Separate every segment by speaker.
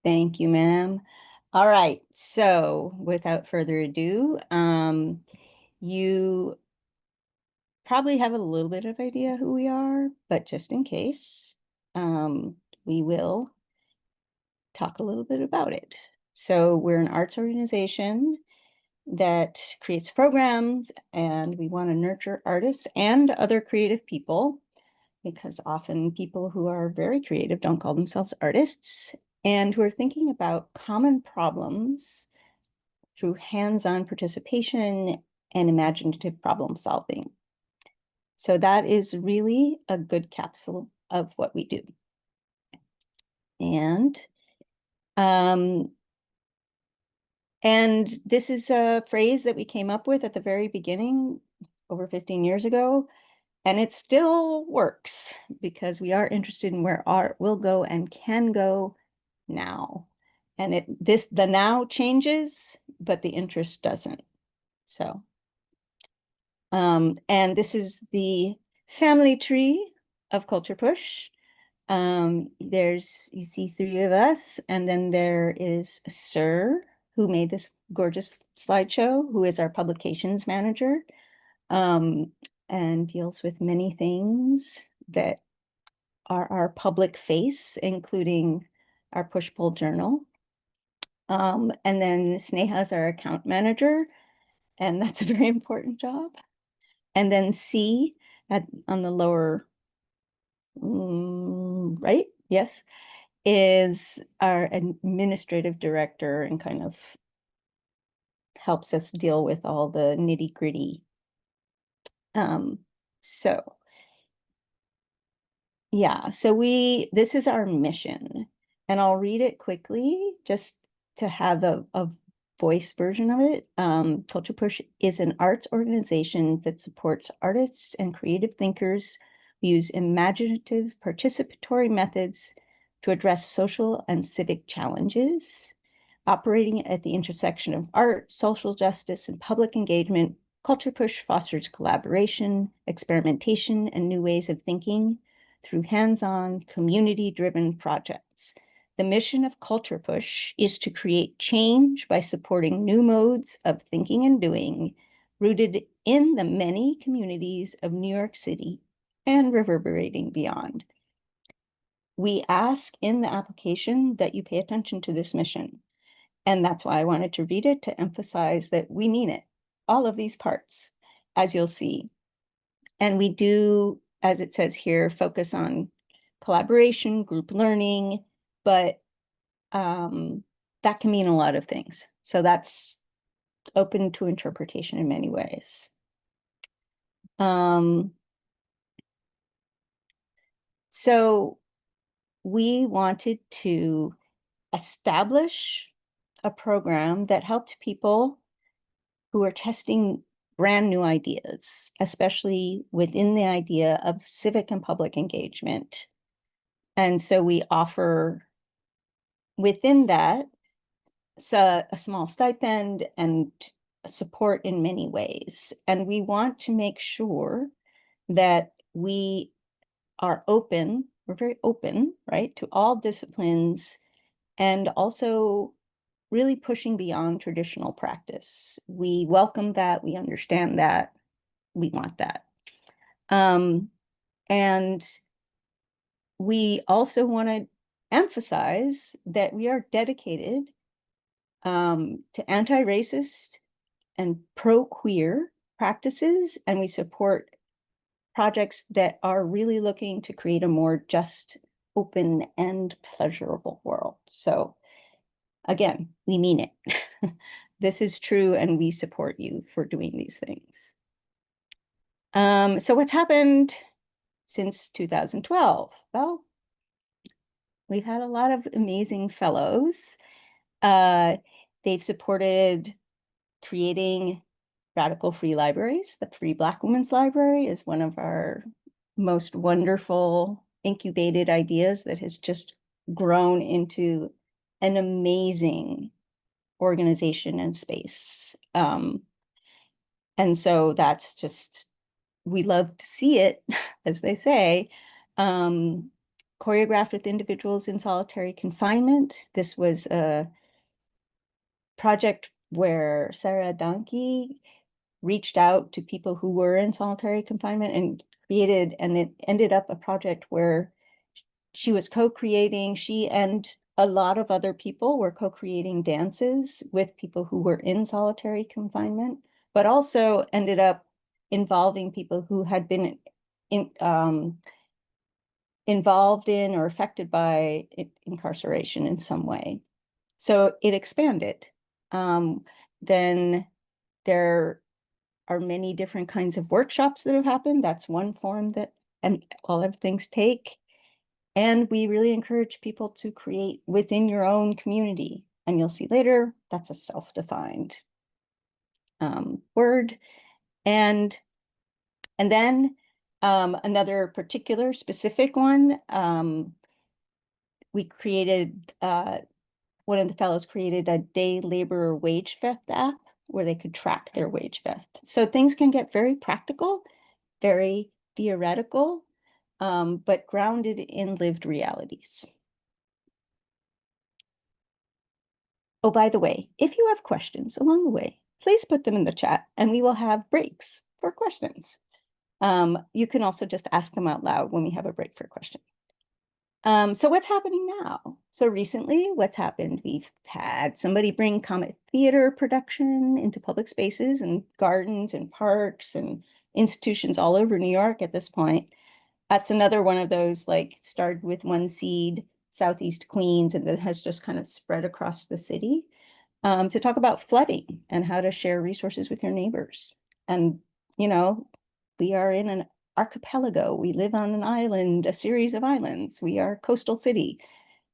Speaker 1: Thank you, ma'am. All right, so without further ado, you probably have a little bit of idea who we are, but just in case, we will talk a little bit about it. So we're an arts organization that creates programs, and we want to nurture artists and other creative people because often people who are very creative don't call themselves artists and who are thinking about common problems through hands-on participation and imaginative problem solving. So that is really a good capsule of what we do. And um, and this is a phrase that we came up with at the very beginning over 15 years ago, and it still works because we are interested in where art will go and can go now. And the now changes, but the interest doesn't. So, and this is the family tree of Culture Push. You see three of us, and then there is Sir, who made this gorgeous slideshow, who is our publications manager, um, and deals with many things that are our public face, including our push-pull journal. And then Sneha is our account manager, and that's a very important job. And then C on the lower right, yes, is our administrative director and kind of helps us deal with all the nitty-gritty. So yeah, so this is our mission, and I'll read it quickly just to have a voice version of it. Culture Push is an arts organization that supports artists and creative thinkers who use imaginative participatory methods to address social and civic challenges. Operating at the intersection of art, social justice, and public engagement, Culture Push fosters collaboration, experimentation, and new ways of thinking through hands-on, community-driven projects. The mission of Culture Push is to create change by supporting new modes of thinking and doing, rooted in the many communities of New York City and reverberating beyond. We ask in the application that you pay attention to this mission. And that's why I wanted to read it to emphasize that we mean it, all of these parts, as you'll see. And we do, as it says here, focus on collaboration, group learning, but that can mean a lot of things. So that's open to interpretation in many ways. So we wanted to establish a program that helped people who are testing brand new ideas, especially within the idea of civic and public engagement. And so we offer within that a small stipend and support in many ways. And we want to make sure that we are open, we're very open, right, to all disciplines, and also really pushing beyond traditional practice. We welcome that, we understand that, we want that. And we also want to emphasize that we are dedicated to anti-racist and pro-queer practices, and we support projects that are really looking to create a more just, open, and pleasurable world. So again, we mean it. This is true, and we support you for doing these things. So what's happened since 2012? Well, we've had a lot of amazing fellows. They've supported creating radical free libraries. The Free Black Women's Library is one of our most wonderful incubated ideas that has just grown into an amazing organization and space. And so that's just, we love to see it, as they say. choreographed with individuals in solitary confinement. This was a project where Sarah Donkey reached out to people who were in solitary confinement and created, and it ended up a project where she was co-creating, she and a lot of other people were co-creating dances with people who were in solitary confinement, but also ended up involving people who had been involved in or affected by incarceration in some way. So it expanded. Then there are many different kinds of workshops that have happened. That's one form that, and all of things take. And we really encourage people to create within your own community. And you'll see later, that's a self-defined word. And then another particular specific one, we created, one of the fellows created a day laborer wage theft app where they could track their wage theft. So things can get very practical, very theoretical, but grounded in lived realities. Oh, by the way, if you have questions along the way, please put them in the chat and we will have breaks for questions. You can also just ask them out loud when we have a break for a question. So what's happening now? So recently, what's happened? We've had somebody bring comic theater production into public spaces and gardens and parks and institutions all over New York at this point. That's another one of those, like, started with one seed, Southeast Queens, and then has just kind of spread across the city, to talk about flooding and how to share resources with your neighbors. And, you know, we are in an archipelago. We live on an island, a series of islands. We are a coastal city.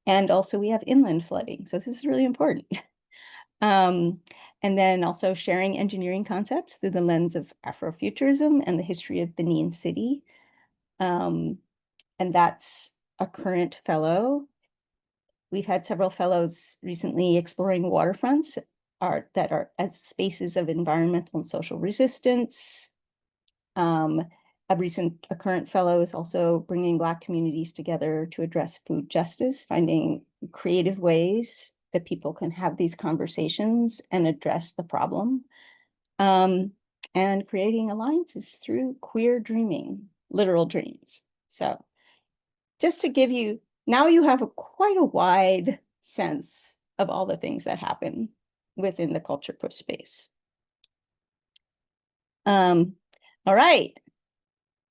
Speaker 1: And also we have inland flooding. So this is really important. And then also sharing engineering concepts through the lens of Afrofuturism and the history of Benin City. And that's a current fellow. We've had several fellows recently exploring waterfronts that are as spaces of environmental and social resistance. A current fellow is also bringing Black communities together to address food justice, finding creative ways that people can have these conversations and address the problem, and creating alliances through queer dreaming, literal dreams. So just to give you, now you have quite a wide sense of all the things that happen within the culture push space. All right.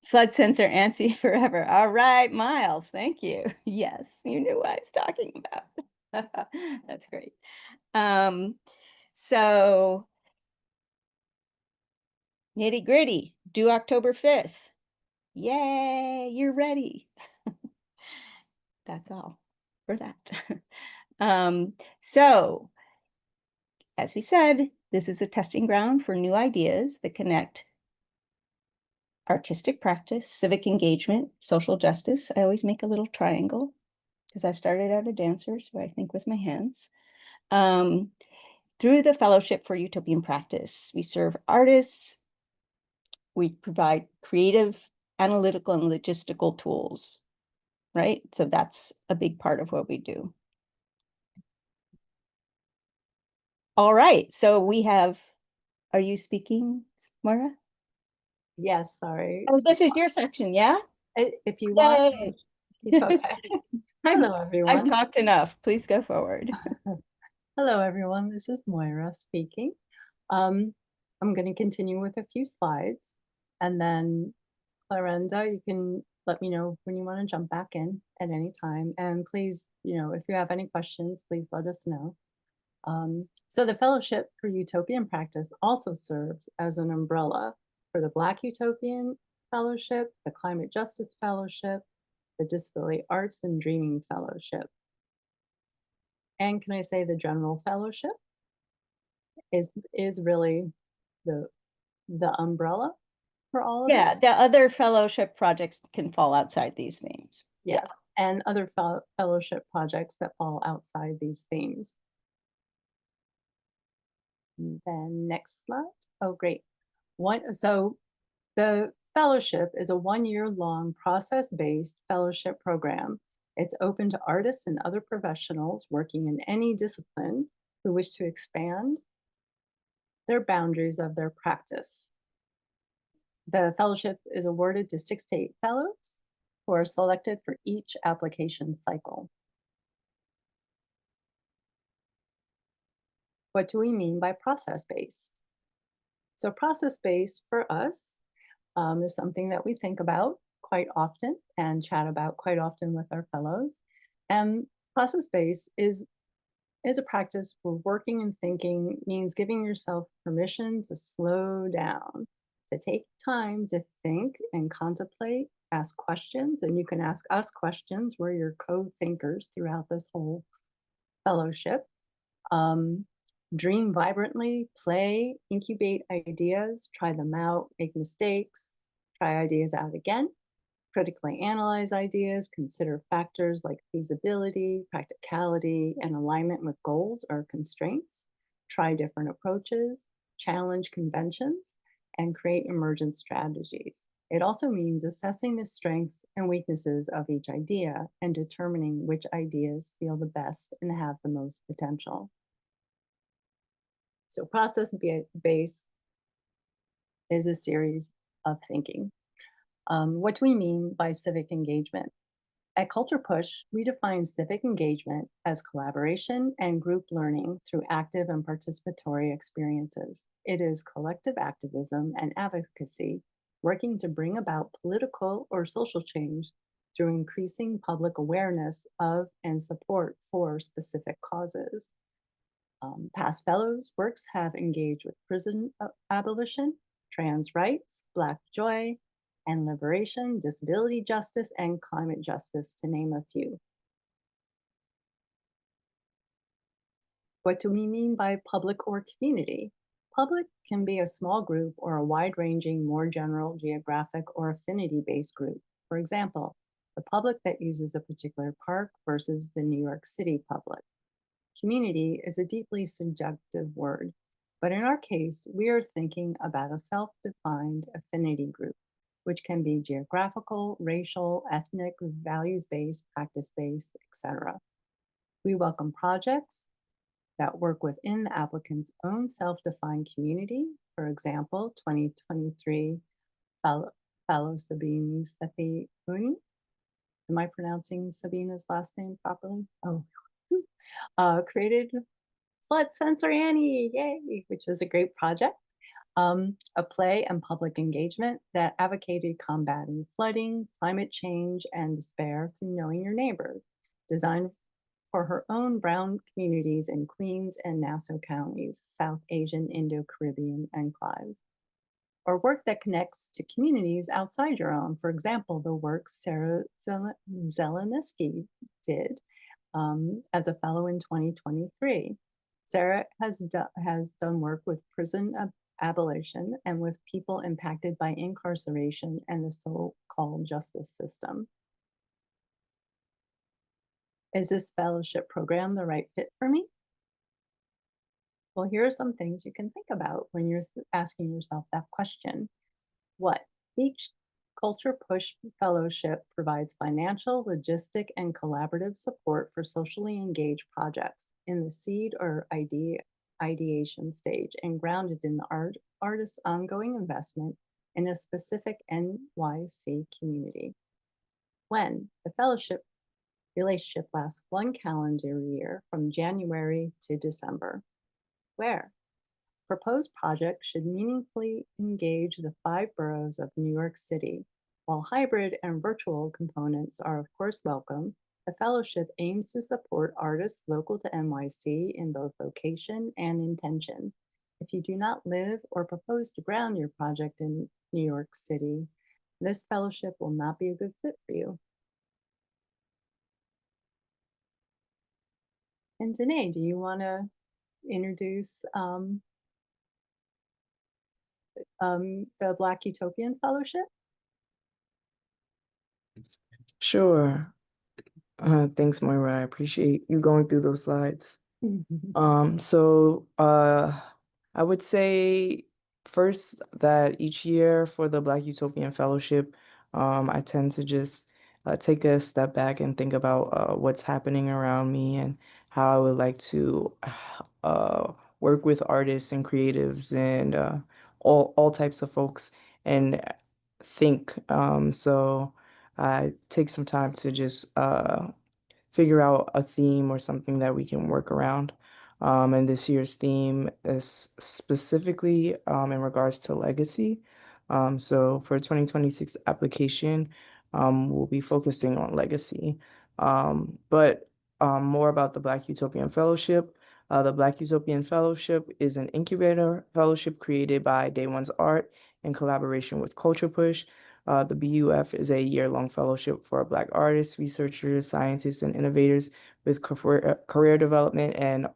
Speaker 1: Flood sensor ANSI forever. All right, Miles, thank you. Yes, you knew what I was talking about. That's great. So nitty gritty, due October 5th. Yay, you're ready. That's all for that. So as we said, this is a testing ground for new ideas that connect artistic practice, civic engagement, social justice. I always make a little triangle because I started out a dancer, so I think with my hands. Through the Fellowship for Utopian Practice, we serve artists, we provide creative, analytical, and logistical tools, right? So that's a big part of what we do. All right, so we have, are you speaking, Moira?
Speaker 2: Yes, sorry.
Speaker 1: Oh, this is your section, yeah?
Speaker 2: If you want, okay. Hello,
Speaker 1: I've
Speaker 2: everyone.
Speaker 1: talked enough. Please go forward.
Speaker 2: Hello, everyone. This is Moira speaking. I'm going to continue with a few slides, and then Clarenda, you can let me know when you want to jump back in at any time. And please, if you have any questions, please let us know. So the Fellowship for Utopian Practice also serves as an umbrella for the Black Utopian Fellowship, the Climate Justice Fellowship, the Disability Arts and Dreaming Fellowship. And can I say the General Fellowship is really the umbrella for all of
Speaker 1: Yeah,
Speaker 2: this?
Speaker 1: the other fellowship projects can fall outside these themes.
Speaker 2: Yes, and other fellowship projects that fall outside these themes. And then next slide. Oh, great. So the fellowship is a 1-year-long process-based fellowship program It's open to artists and other professionals working in any discipline who wish to expand their boundaries of their practice. The fellowship is awarded to 6 to 8 fellows who are selected for each application cycle. What do we mean by process-based? So process-based for us is something that we think about quite often and chat about quite often with our fellows. And process-based is a practice where working and thinking means giving yourself permission to slow down, to take time to think and contemplate, ask questions, and you can ask us questions. We're your co-thinkers throughout this whole fellowship. Um, Dream vibrantly, play, incubate ideas, try them out, make mistakes, try ideas out again, critically analyze ideas, consider factors like feasibility, practicality, and alignment with goals or constraints, try different approaches, challenge conventions, and create emergent strategies. It also means assessing the strengths and weaknesses of each idea and determining which ideas feel the best and have the most potential. So process-based is a series of thinking. What do we mean by civic engagement? At Culture Push, we define civic engagement as collaboration and group learning through active and participatory experiences. It is collective activism and advocacy working to bring about political or social change through increasing public awareness of and support for specific causes. Past fellows' works have engaged with prison abolition, trans rights, Black joy, and liberation, disability justice, and climate justice, to name a few. What do we mean by public or community? Public can be a small group or a wide-ranging, more general geographic or affinity-based group. For example, the public that uses a particular park versus the New York City public. Community is a deeply subjective word, but in our case, we are thinking about a self-defined affinity group, which can be geographical, racial, ethnic, values-based, practice-based, etc. We welcome projects that work within the applicant's own self-defined community. For example, 2023 fellow Sabine Stephanie. Am I pronouncing Sabina's last name properly? Oh, created Flood Sensory Annie, yay, which was a great project. A play and public engagement that advocated combating flooding, climate change, and despair through knowing your neighbor, designed for her own brown communities in Queens and Nassau counties, South Asian, Indo-Caribbean, and Clives. Or work that connects to communities outside your own. For example, the work Sarah Zeleniski did as a fellow in 2023. Sarah has done work with prison abolition and with people impacted by incarceration and the so-called justice system. Is this fellowship program the right fit for me? Well, here are some things you can think about when you're asking yourself that question. What? Each Culture Push Fellowship provides financial, logistic, and collaborative support for socially engaged projects in the seed or ideation stage and grounded in the artist's ongoing investment in a specific NYC community. When? The fellowship relationship lasts 1 calendar year from January to December. Where? Proposed projects should meaningfully engage the 5 boroughs of New York City. While hybrid and virtual components are of course welcome, the fellowship aims to support artists local to NYC in both location and intention. If you do not live or propose to ground your project in New York City, this fellowship will not be a good fit for you. And Danae, do you want to introduce the Black Utopian Fellowship?
Speaker 3: Sure. Thanks, Moira. I appreciate you going through those slides. I would say first that each year for the Black Utopian Fellowship, I tend to just take a step back and think about what's happening around me and how I would like to uh, work with artists and creatives and all types of folks and think. So I take some time to just figure out a theme or something that we can work around. And this year's theme is specifically in regards to legacy. So for 2026 application, we'll be focusing on legacy. But more about the Black Utopian Fellowship. The Black Utopian Fellowship is an incubator fellowship created by Day One's Art in collaboration with Culture Push. The BUF is a year-long fellowship for Black artists, researchers, scientists, and innovators with career development and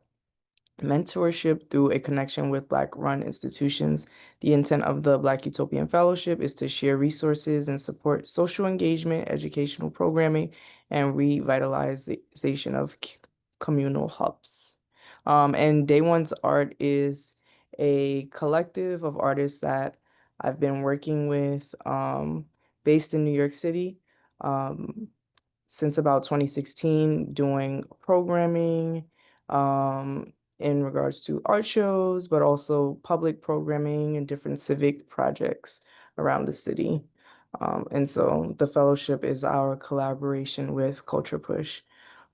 Speaker 3: mentorship through a connection with Black-run institutions. The intent of the Black Utopian Fellowship is to share resources and support social engagement, educational programming, and revitalization of communal hubs. And Day One's Art is a collective of artists that I've been working with, based in New York City. Um, since about 2016 doing programming in regards to art shows, but also public programming and different civic projects around the city. And so the fellowship is our collaboration with Culture Push.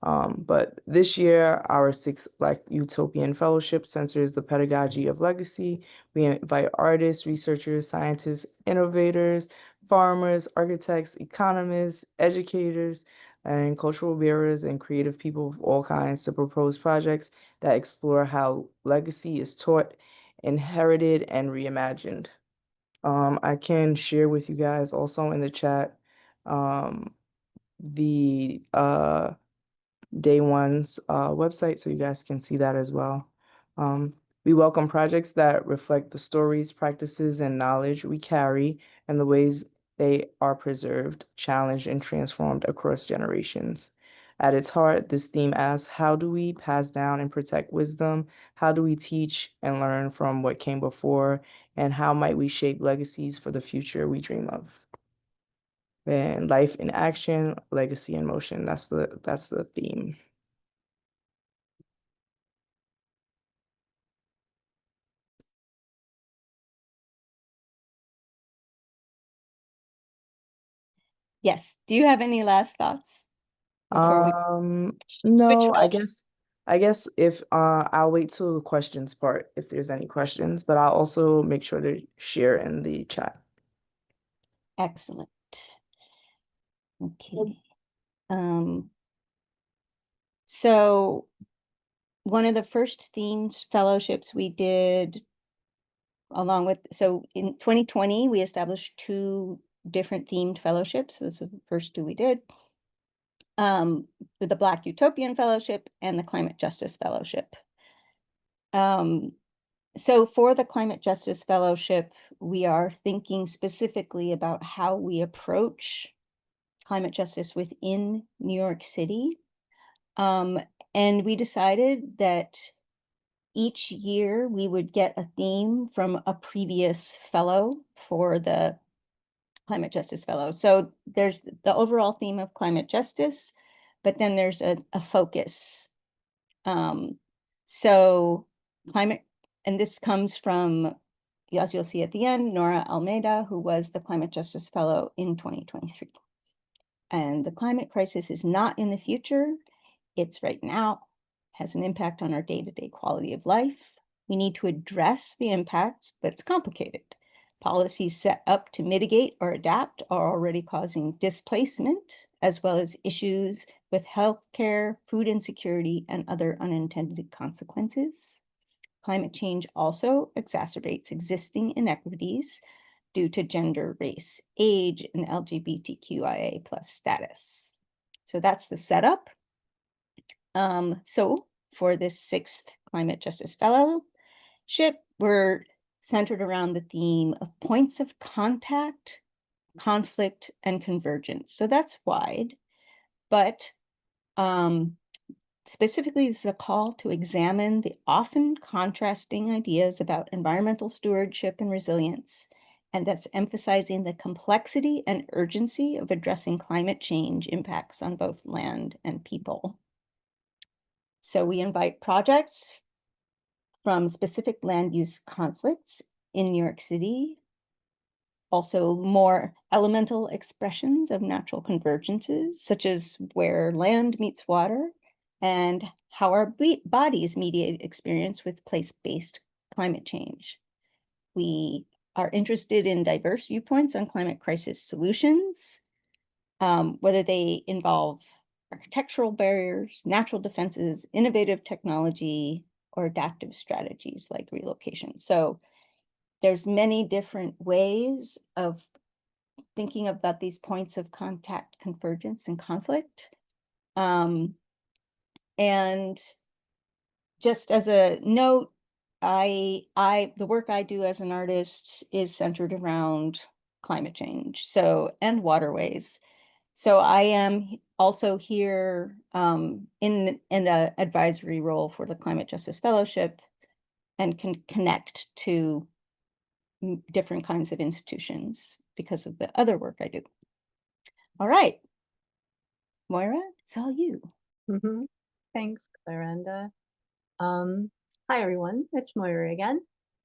Speaker 3: But this year, our sixth Black Utopian Fellowship centers the pedagogy of legacy. We invite artists, researchers, scientists, innovators, farmers, architects, economists, educators, and cultural bearers and creative people of all kinds to propose projects that explore how legacy is taught, inherited, and reimagined. I can share with you guys also in the chat the Day One's website so you guys can see that as well. Um, we welcome projects that reflect the stories, practices, and knowledge we carry and the ways they are preserved, challenged, and transformed across generations. At its heart, this theme asks, how do we pass down and protect wisdom? How do we teach and learn from what came before? And how might we shape legacies for the future we dream of? And life in action, legacy in motion. That's the theme.
Speaker 1: Yes. Do you have any last thoughts before we switch
Speaker 3: No, I
Speaker 1: roles?
Speaker 3: guess if I'll wait till the questions part if there's any questions, but I'll also make sure to share in the chat.
Speaker 1: Excellent. Okay. So one of the first themed fellowships we did along with, so in 2020, we established 2 different themed fellowships. Those are the first 2 we did. With the Black Utopian Fellowship and the Climate Justice Fellowship. So for the Climate Justice Fellowship, we are thinking specifically about how we approach climate justice within New York City. And we decided that each year we would get a theme from a previous fellow for the Climate Justice Fellow. So there's the overall theme of climate justice, but then there's a focus. So climate, and this comes from, as you'll see at the end, Nora Almeida, who was the Climate Justice Fellow in 2023. And the climate crisis is not in the future, it's right now, has an impact on our day-to-day quality of life. We need to address the impacts, but it's complicated. Policies set up to mitigate or adapt are already causing displacement, as well as issues with healthcare, food insecurity, and other unintended consequences. Climate change also exacerbates existing inequities due to gender, race, age, and LGBTQIA+ status. So that's the setup. So for this 6th Climate Justice Fellowship, we're centered around the theme of points of contact, conflict, and convergence. So that's wide, but specifically, this is a call to examine the often contrasting ideas about environmental stewardship and resilience and that's emphasizing the complexity and urgency of addressing climate change impacts on both land and people. So we invite projects from specific land use conflicts in New York City, also more elemental expressions of natural convergences, such as where land meets water and how our bodies mediate experience with place-based climate change. We are interested in diverse viewpoints on climate crisis solutions, whether they involve architectural barriers, natural defenses, innovative technology, or adaptive strategies like relocation. So there's many different ways of thinking about these points of contact, convergence, and conflict. And just as a note, the work I do as an artist is centered around climate change, and waterways. So I am also here in an advisory role for the Climate Justice Fellowship and can connect to different kinds of institutions because of the other work I do. All right, Moira, it's all you.
Speaker 2: Thanks, Clarenda. Hi, everyone. It's Moira again,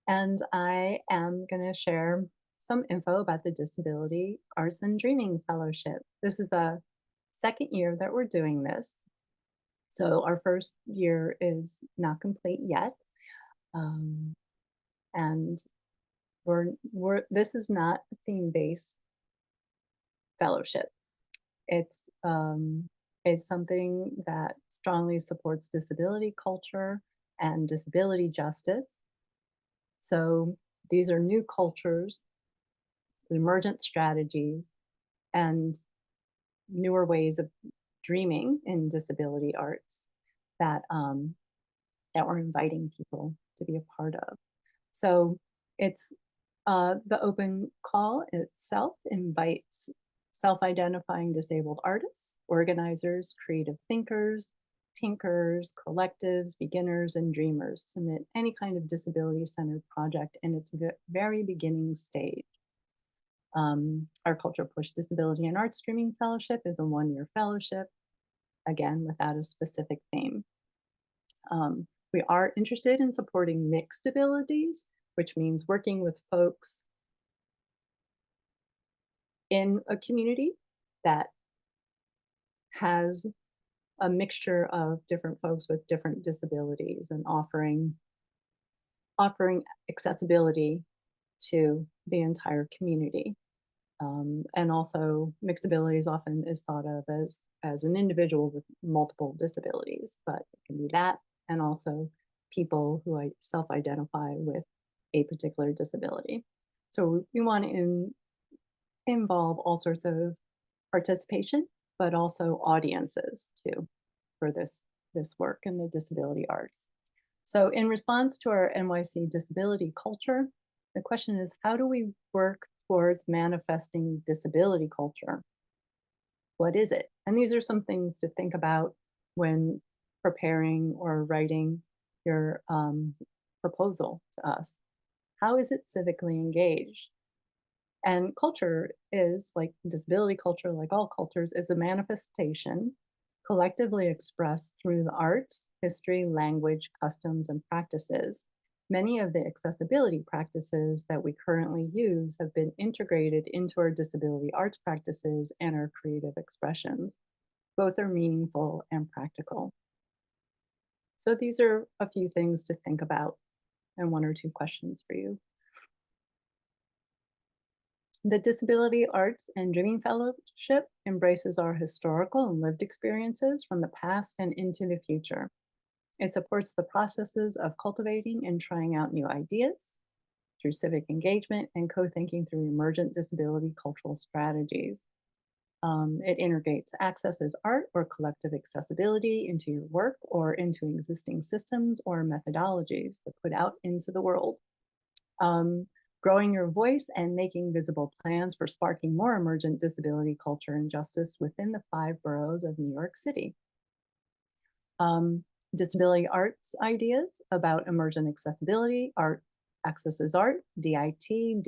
Speaker 2: and I am going to share some info about the Disability Arts+Dreaming Fellowship. This is the second year that we're doing this. So our first year is not complete yet. And this is not a theme-based fellowship. It's something that strongly supports disability culture and disability justice. So these are new cultures, emergent strategies, and newer ways of dreaming in disability arts that we're inviting people to be a part of. So it's the open call itself invites self-identifying disabled artists, organizers, creative thinkers, tinkers, collectives, beginners, and dreamers submit any kind of disability-centered project in its very beginning stage. Our Culture Push Disability and Arts+Dreaming Fellowship is a one-year fellowship, again, without a specific theme. We are interested in supporting mixed abilities, which means working with folks in a community that has a mixture of different folks with different disabilities and offering accessibility to the entire community. And also mixed abilities often is thought of as an individual with multiple disabilities, but it can be that and also people who self-identify with a particular disability. So we want to involve all sorts of participation, but also audiences too for this work in the disability arts. So in response to our NYC disability culture, the question is, how do we work towards manifesting disability culture? What is it? And these are some things to think about when preparing or writing your proposal to us. How is it civically engaged? And culture is, like disability culture, like all cultures, is a manifestation collectively expressed through the arts, history, language, customs, and practices. Many of the accessibility practices that we currently use have been integrated into our disability arts practices and our creative expressions. Both are meaningful and practical. So these are a few things to think about and one or two questions for you. The Disability Arts+Dreaming Fellowship embraces our historical and lived experiences from the past and into the future. It supports the processes of cultivating and trying out new ideas through civic engagement and co-thinking through emergent disability cultural strategies. It integrates access as art or collective accessibility into your work or into existing systems or methodologies that put out into the world. Growing your voice and making visible plans for sparking more emergent disability culture and justice within the 5 boroughs of New York City. Disability arts ideas about emergent accessibility, art access as art, DIT,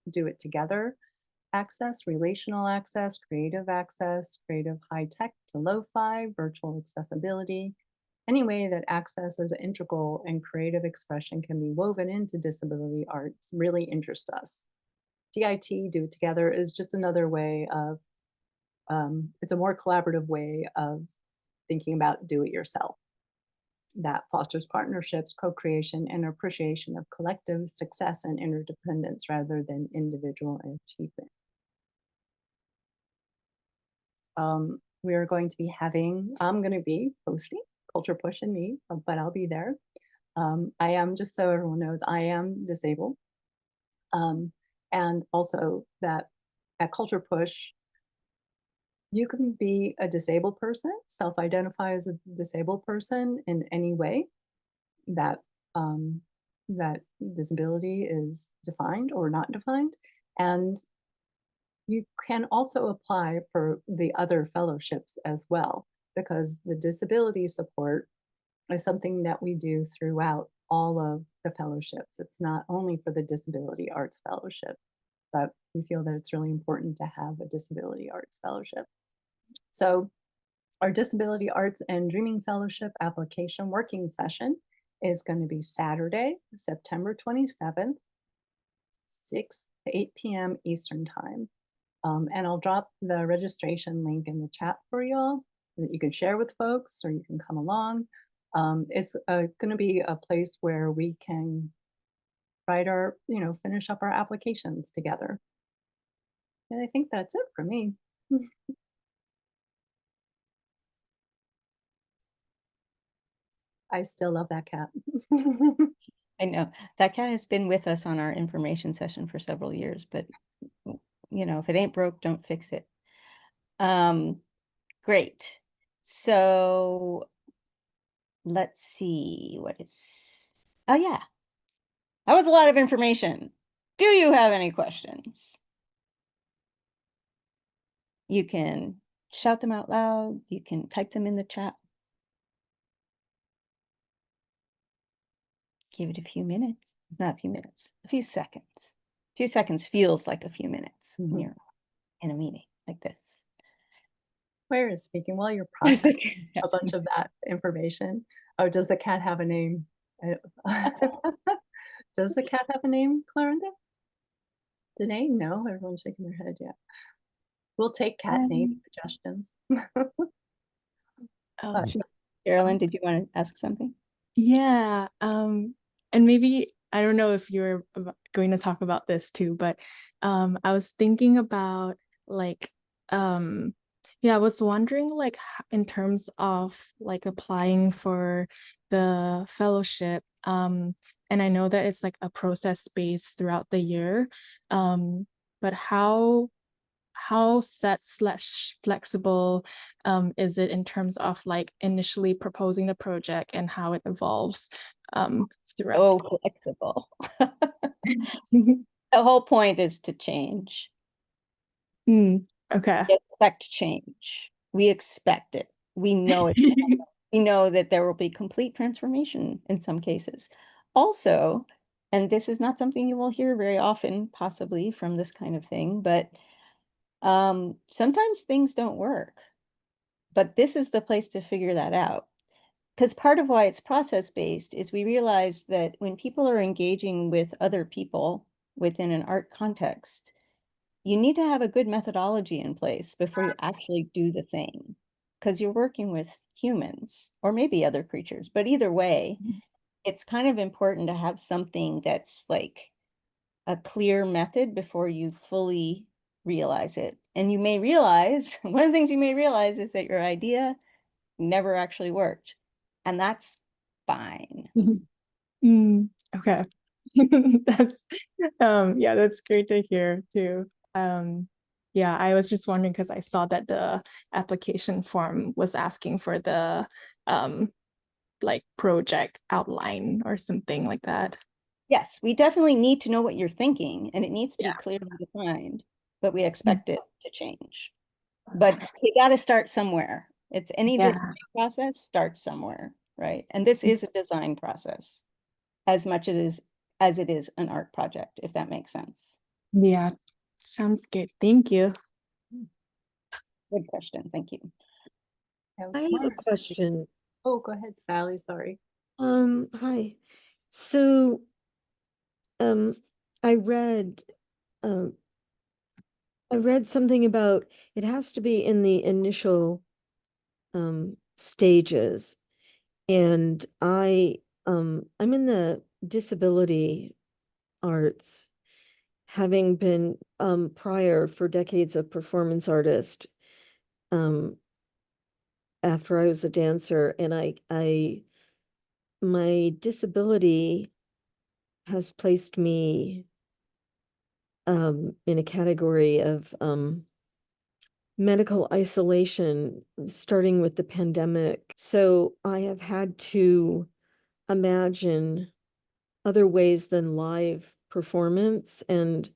Speaker 2: do it together access, relational access, creative high tech to lo-fi, virtual accessibility. Any way that access as integral and creative expression can be woven into disability arts really interests us. DIT, do it together, is just another way of, it's a more collaborative way of thinking about do it yourself that fosters partnerships, co-creation, and appreciation of collective success and interdependence rather than individual achievement. We are going to be having, I'm going to be hosting Culture Push and me, but I'll be there. I am, just so everyone knows, I am disabled. And also that at Culture Push, you can be a disabled person, self-identify as a disabled person in any way that that disability is defined or not defined. And you can also apply for the other fellowships as well, because the disability support is something that we do throughout all of the fellowships. It's not only for the Disability Arts Fellowship, but we feel that it's really important to have a Disability Arts Fellowship. So our Disability Arts and Dreaming Fellowship application working session is going to be Saturday, September 27th, 6 to 8 p.m. Eastern Time. And I'll drop the registration link in the chat for y'all that you can share with folks or you can come along. It's going to be a place where we can write our, finish up our applications together. And I think that's it for me. I still love that cat.
Speaker 1: I know that cat has been with us on our information session for several years, but if it ain't broke, don't fix it. Great. So let's see oh yeah, that was a lot of information. Do you have any questions? You can shout them out loud. You can type them in the chat. Give it a few minutes, not a few minutes, a few seconds. A few seconds feels like a few minutes when you're in a meeting like this.
Speaker 2: Where is speaking while you're processing a bunch of that information? Oh, does the cat have a name? Does the cat have a name, Clarenda? Danae? No, everyone's shaking their head. Yeah. We'll take cat name suggestions.
Speaker 1: Carolyn, did you want to ask something?
Speaker 4: Yeah. And maybe, I don't know if you're going to talk about this too, but I was thinking about I was wondering in terms of applying for the fellowship, and I know that it's a process based throughout the year, but how set/flexible is it in terms of initially proposing the project and how it evolves throughout?
Speaker 1: Oh, flexible. The whole point is to change.
Speaker 4: Okay.
Speaker 1: We expect change. We expect it. We know it. We know that there will be complete transformation in some cases. Also, and this is not something you will hear very often, possibly from this kind of thing, but sometimes things don't work. But this is the place to figure that out. Because part of why it's process-based is we realize that when people are engaging with other people within an art context, you need to have a good methodology in place before you actually do the thing. Because you're working with humans or maybe other creatures. But either way, it's kind of important to have something that's like a clear method before you fully realize it. And you may realize, one of the things you may realize is that your idea never actually worked. And that's fine.
Speaker 4: Okay. That's that's great to hear too. Yeah, I was just wondering because I saw that the application form was asking for the project outline or something like that.
Speaker 1: Yes, we definitely need to know what you're thinking, and it needs to be clearly defined, but we expect it to change. But you got to start somewhere. It's any design process starts somewhere, right? And this is a design process as much as it is an art project, if that makes sense.
Speaker 4: Yeah, sounds good. Thank you.
Speaker 1: Good question. Thank you.
Speaker 2: Yeah,
Speaker 5: I have a
Speaker 2: Moira's speaking.
Speaker 5: question.
Speaker 2: Oh, go ahead, Sally, sorry.
Speaker 5: Hi. So, um, I read, um, I read something about it has to be in the initial, stages. And I'm in the disability arts, having been, prior for decades a performance artist, um, after I was a dancer, and my disability has placed me in a category of medical isolation starting with the pandemic. So I have had to imagine other ways than live performance and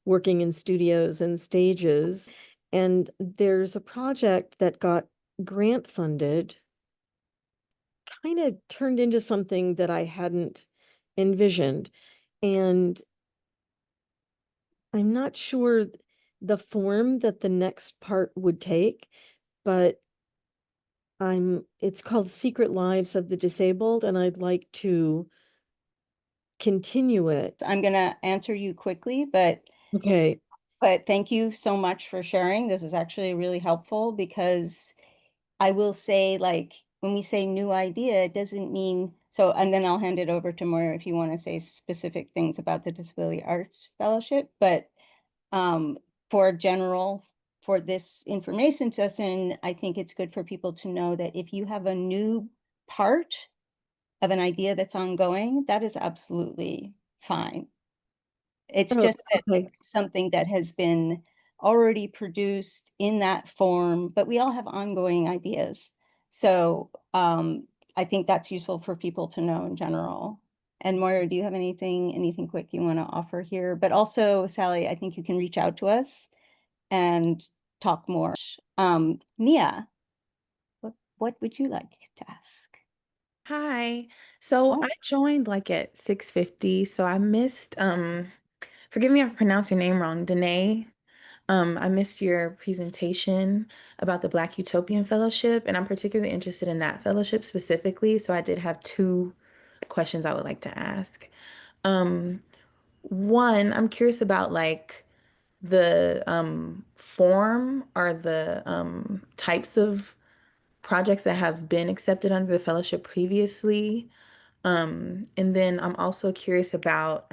Speaker 5: working in studios and stages. And there's a project that got grant funded, kind of turned into something that I hadn't envisioned. And I'm not sure the form that the next part would take, but it's called Secret Lives of the Disabled, and I'd like to continue it.
Speaker 1: I'm going to answer you quickly, but
Speaker 5: Okay.
Speaker 1: thank you so much for sharing. This is actually really helpful because I will say, like, when we say new idea, it doesn't mean so, and then I'll hand it over to Moira if you want to say specific things about the Disability Arts Fellowship. But um, for this information session, I think it's good for people to know that if you have a new part of an idea that's ongoing, that is absolutely fine. It's
Speaker 5: Oh,
Speaker 1: just that
Speaker 5: okay.
Speaker 1: it's something that has been already produced in that form, but we all have ongoing ideas. So I think that's useful for people to know in general. And Moira, do you have anything quick you want to offer here? But also, Sally, I think you can reach out to us and talk more. Nia, what would you like to ask?
Speaker 6: Hi. So
Speaker 1: Oh.
Speaker 6: I joined like at 6:50, so I missed forgive me if I pronounce your name wrong, Danae. I missed your presentation about the Black Utopian Fellowship, and I'm particularly interested in that fellowship specifically, so I did have two questions I would like to ask. Um, One, I'm curious about like the form or the types of projects that have been accepted under the fellowship previously. And then I'm also curious about,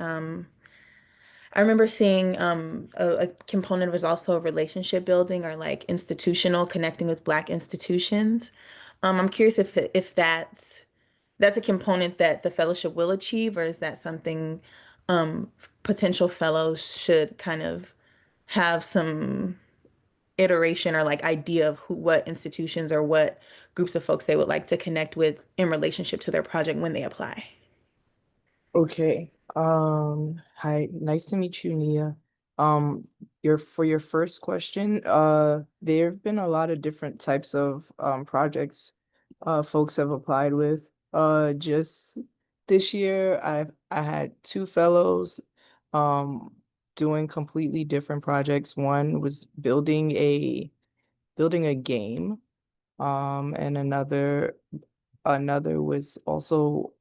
Speaker 6: I remember seeing a component was also relationship building or like institutional connecting with Black institutions. I'm curious if that's a component that the fellowship will achieve, or is that something potential fellows should kind of have some iteration or like idea of what institutions or what groups of folks they would like to connect with in relationship to their project when they apply.
Speaker 3: Okay. Hi, nice to meet you, Nia. For your first question, there have been a lot of different types of projects folks have applied with. Just this year I had two fellows um doing completely different projects. One was building a game, and another was also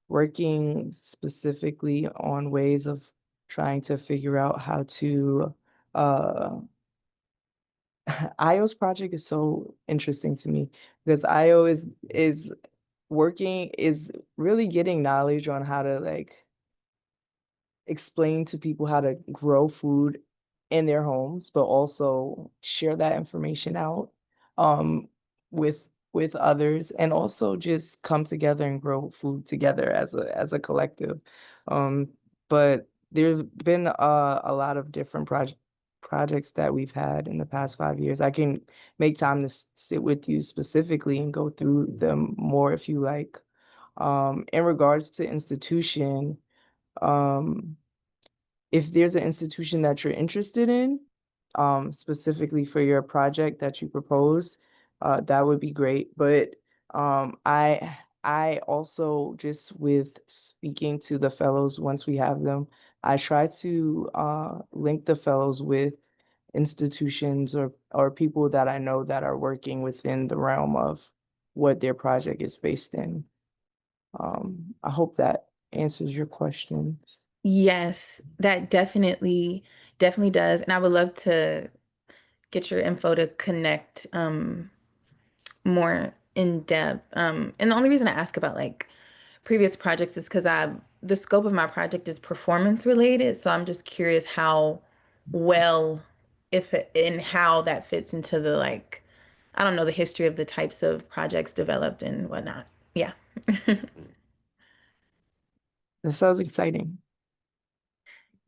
Speaker 3: working specifically on ways of trying to figure out how to IO's project is so interesting to me because IO is really getting knowledge on how to like explain to people how to grow food in their homes, but also share that information out um, with others, and also just come together and grow food together as a collective. Um, but there's been a lot of different projects that we've had in the past 5 years. I can make time to sit with you specifically and go through them more if you like. In regards to institution, um, if there's an institution that you're interested in, specifically for your project that you propose, that would be great. But I I also, just with speaking to the fellows once we have them, I try to link the fellows with institutions or people that I know that are working within the realm of what their project is based in. I hope that answers your questions.
Speaker 6: Yes, that definitely does. And I would love to get your info to connect more in depth. And the only reason I ask about like previous projects is because the scope of my project is performance related. So I'm just curious how well, if and how that fits into the like, I don't know, the history of the types of projects developed and whatnot. Yeah.
Speaker 3: That sounds exciting.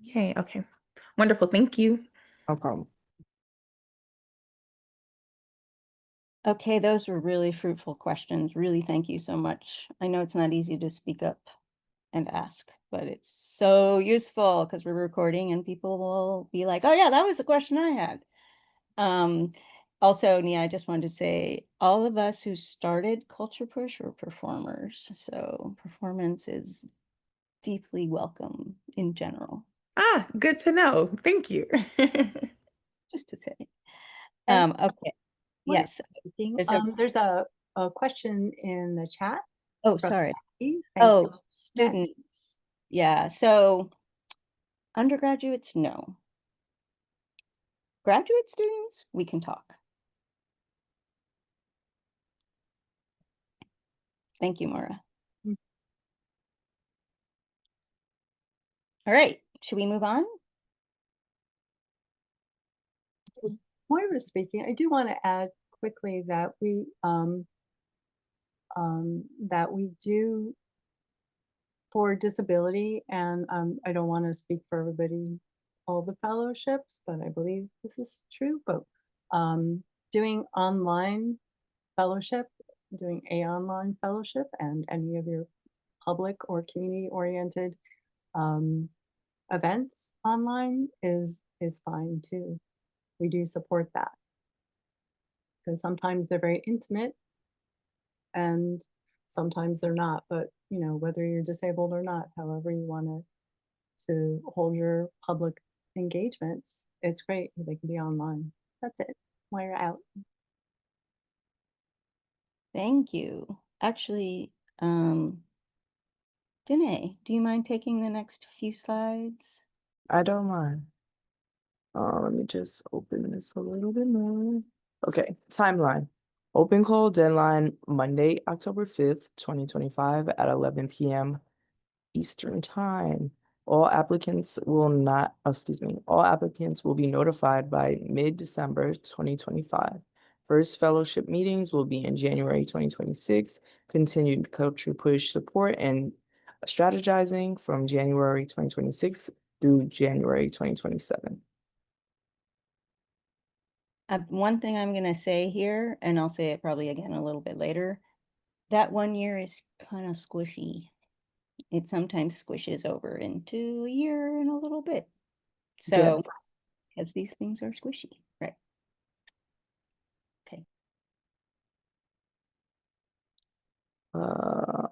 Speaker 6: Yay. Okay. Wonderful. Thank you.
Speaker 3: No problem.
Speaker 1: Okay, those were really fruitful questions. Really, thank you so much. I know it's not easy to speak up and ask, but it's so useful because we're recording and people will be like, oh yeah, that was the question I had. Also, Nia, I just wanted to say all of us who started Culture Push were performers. So performance is deeply welcome in general,
Speaker 6: Ah, good to know. Thank you.
Speaker 1: just to say.
Speaker 2: And
Speaker 1: Okay. Yes.
Speaker 2: There's a question in the chat.
Speaker 1: Oh,
Speaker 2: from
Speaker 1: sorry.
Speaker 2: Patty. Thank
Speaker 1: Oh,
Speaker 2: you.
Speaker 1: students. Yeah. So undergraduates, no. Graduate students, we can talk. Thank you, Maura.
Speaker 2: Mm.
Speaker 1: All right. Should we move on?
Speaker 2: Moira speaking, I do want to add quickly that we do for disability, and I don't want to speak for everybody, all the fellowships, but I believe this is true. But doing online fellowship, doing a online fellowship, and any of your public or community-oriented events online is fine too. We do support that because sometimes they're very intimate and sometimes they're not. But you know, whether you're disabled or not, however you want to hold your public engagements, it's great. They can be online. That's it. Moira out.
Speaker 1: Thank you. Actually, Danae, do you mind taking the next few slides?
Speaker 3: I don't mind. Let me just open this a little bit more. Okay, timeline. Open call deadline Monday, October 5th, 2025 at 11 p.m. Eastern Time. All applicants will be notified by mid-December 2025. First fellowship meetings will be in January 2026. Continued culture push support and strategizing from January 2026 through January 2027.
Speaker 1: One thing I'm going to say here, and I'll say it probably again a little bit later, that 1 year is kind of squishy. It sometimes squishes over into a year and a little bit. So, because these things are squishy, right? Okay.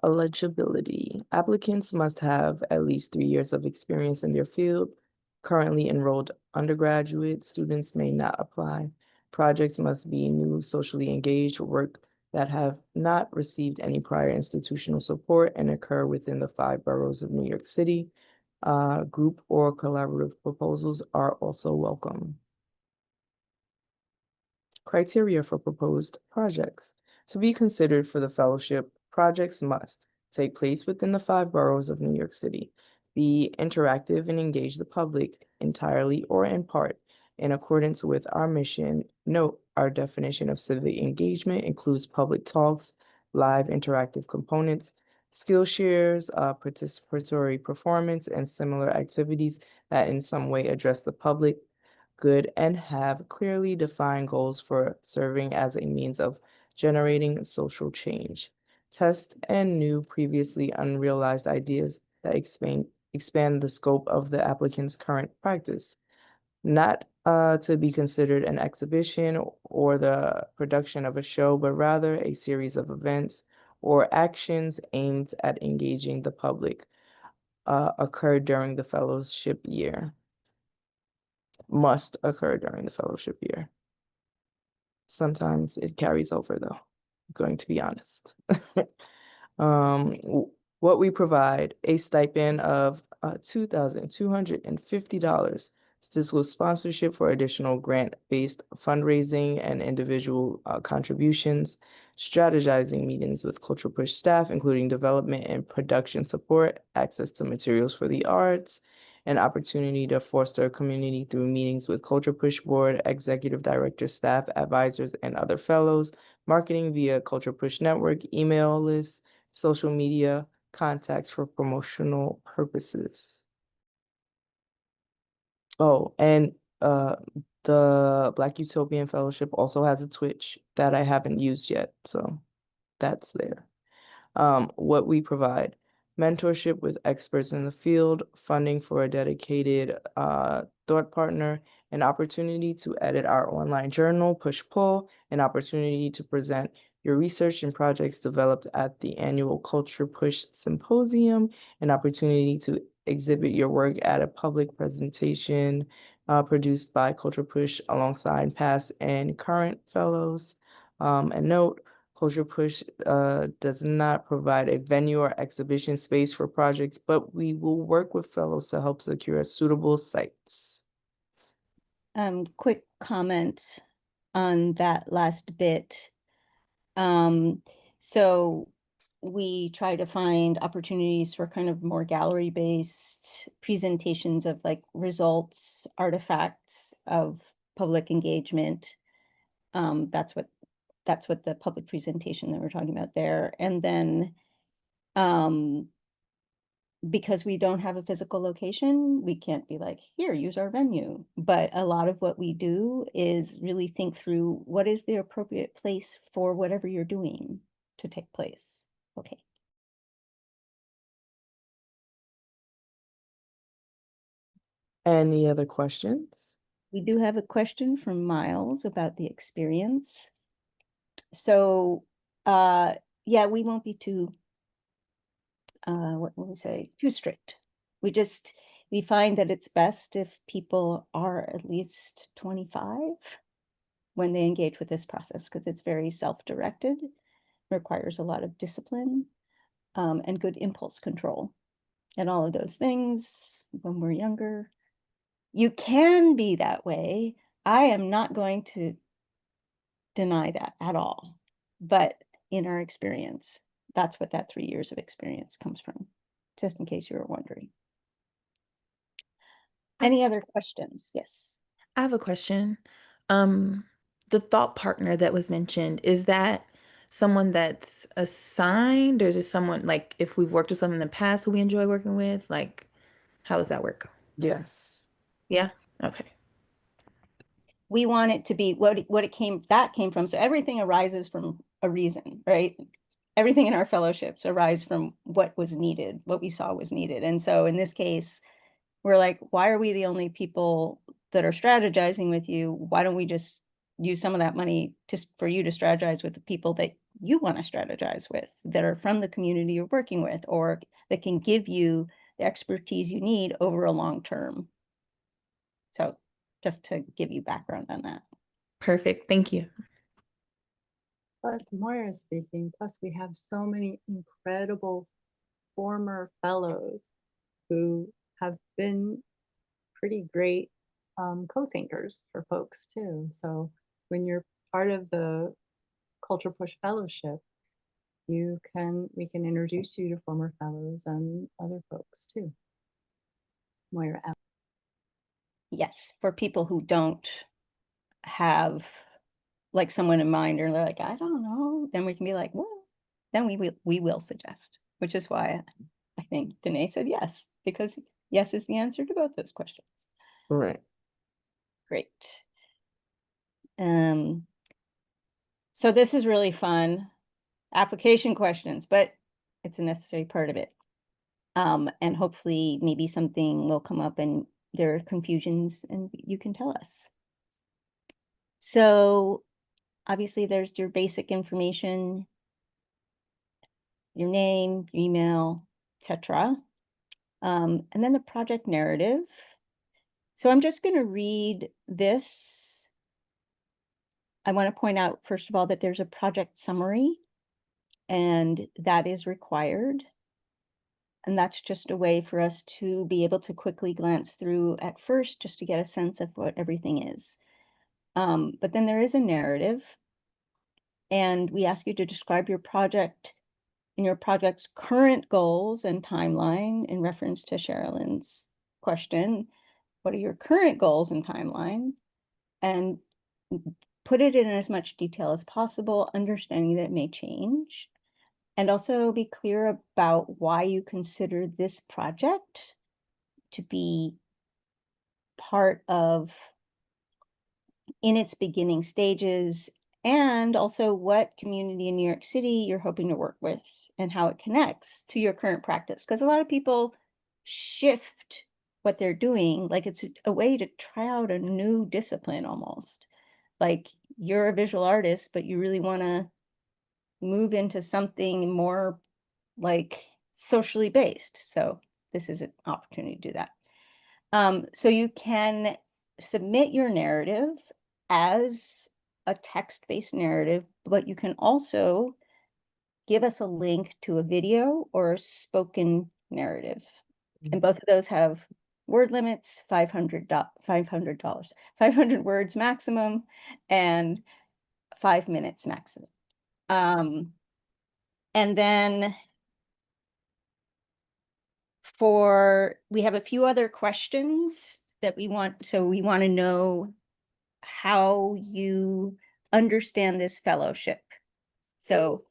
Speaker 3: Eligibility. Applicants must have at least 3 years of experience in their field. Currently enrolled undergraduate students may not apply. Projects must be new, socially engaged work that have not received any prior institutional support and occur within the 5 boroughs of New York City. Group or collaborative proposals are also welcome. Criteria for proposed projects. To be considered for the fellowship, projects must take place within the 5 boroughs of New York City, be interactive and engage the public entirely or in part in accordance with our mission. Note, our definition of civic engagement includes public talks, live interactive components, skill shares, participatory performance, and similar activities that in some way address the public good and have clearly defined goals for serving as a means of generating social change. Test and new previously unrealized ideas that expand the scope of the applicant's current practice. Not to be considered an exhibition or the production of a show, but rather a series of events or actions aimed at engaging the public occur during the fellowship year. Must occur during the fellowship year. Sometimes it carries over though, I'm going to be honest. What we provide, a stipend of $2,250, fiscal sponsorship for additional grant-based fundraising and individual contributions, strategizing meetings with Culture Push staff, including development and production support, access to materials for the arts, an opportunity to foster a community through meetings with Culture Push Board, executive director, staff, advisors, and other fellows, marketing via Culture Push Network, email lists, social media, contacts for promotional purposes. Oh, and the Black Utopian Fellowship also has a Twitch that I haven't used yet, so that's there. What we provide, mentorship with experts in the field, funding for a dedicated thought partner, an opportunity to edit our online journal, Push-Pull, an opportunity to present your research and projects developed at the annual Culture Push Symposium, an opportunity to exhibit your work at a public presentation produced by Culture Push alongside past and current fellows. And note, Culture Push does not provide a venue or exhibition space for projects, but we will work with fellows to help secure suitable sites.
Speaker 1: Quick comment on that last bit. So we try to find opportunities for kind of more gallery-based presentations of like results, artifacts of public engagement. That's what the public presentation that we're talking about there. And then because we don't have a physical location, we can't be like, here, use our venue. But a lot of what we do is really think through what is the appropriate place for whatever you're doing to take place. Okay.
Speaker 3: Any other questions?
Speaker 1: We do have a question from Miles about the experience. So, yeah, we won't be too what will we say, too strict. We find that it's best if people are at least 25 when they engage with this process, because it's very self-directed, requires a lot of discipline, and good impulse control. And all of those things when we're younger. You can be that way. I am not going to deny that at all. But in our experience, that's what that 3 years of experience comes from, just in case you were wondering. Any other questions? Yes.
Speaker 6: I have a question. The thought partner that was mentioned, is that someone that's assigned, or is it someone like if we've worked with someone in the past who we enjoy working with? Like, how does that work?
Speaker 3: Yes.
Speaker 6: Yeah. Okay.
Speaker 1: We want it to be what it came from. So everything arises from a reason, right? Everything in our fellowships arise from what was needed, what we saw was needed. And so in this case, we're like, why are we the only people that are strategizing with you? Why don't we just use some of that money just for you to strategize with the people that you want to strategize with, that are from the community you're working with, or that can give you the expertise you need over a long term. So just to give you background on that.
Speaker 6: Perfect. Thank you.
Speaker 2: Plus, Moira speaking, plus we have so many incredible former fellows who have been pretty great co-thinkers for folks too. So when you're part of the Culture Push Fellowship, we can introduce you to former fellows and other folks too. Moira.
Speaker 1: Yes, for people who don't have like someone in mind, or they're like, I don't know, then we can be like, well, then we will suggest, which is why I think Danae said yes, because yes is the answer to both those questions.
Speaker 3: Right.
Speaker 1: Great. So this is really fun. Application questions, but it's a necessary part of it. And hopefully maybe something will come up and there are confusions and you can tell us. So obviously there's your basic information. your name, your email, etc. And then the project narrative. So I'm just going to read this. I want to point out, first of all, that there's a project summary, and that is required. And that's just a way for us to be able to quickly glance through at first, just to get a sense of what everything is. But then there is a narrative, and we ask you to describe your project and your project's current goals and timeline in reference to Sherilyn's question. What are your current goals and timeline? And put it in as much detail as possible, understanding that it may change. And also be clear about why you consider this project to be part of, in its beginning stages, and also what community in New York City you're hoping to work with and how it connects to your current practice. Because a lot of people shift what they're doing, like it's a way to try out a new discipline almost. Like you're a visual artist, but you really want to move into something more like socially based. So this is an opportunity to do that. So you can submit your narrative as a text-based narrative, but you can also give us a link to a video or a spoken narrative. And both of those have word limits, $500, 500 words maximum, and 5 minutes maximum. And then we have a few other questions that we want. So we want to know how you understand this fellowship. So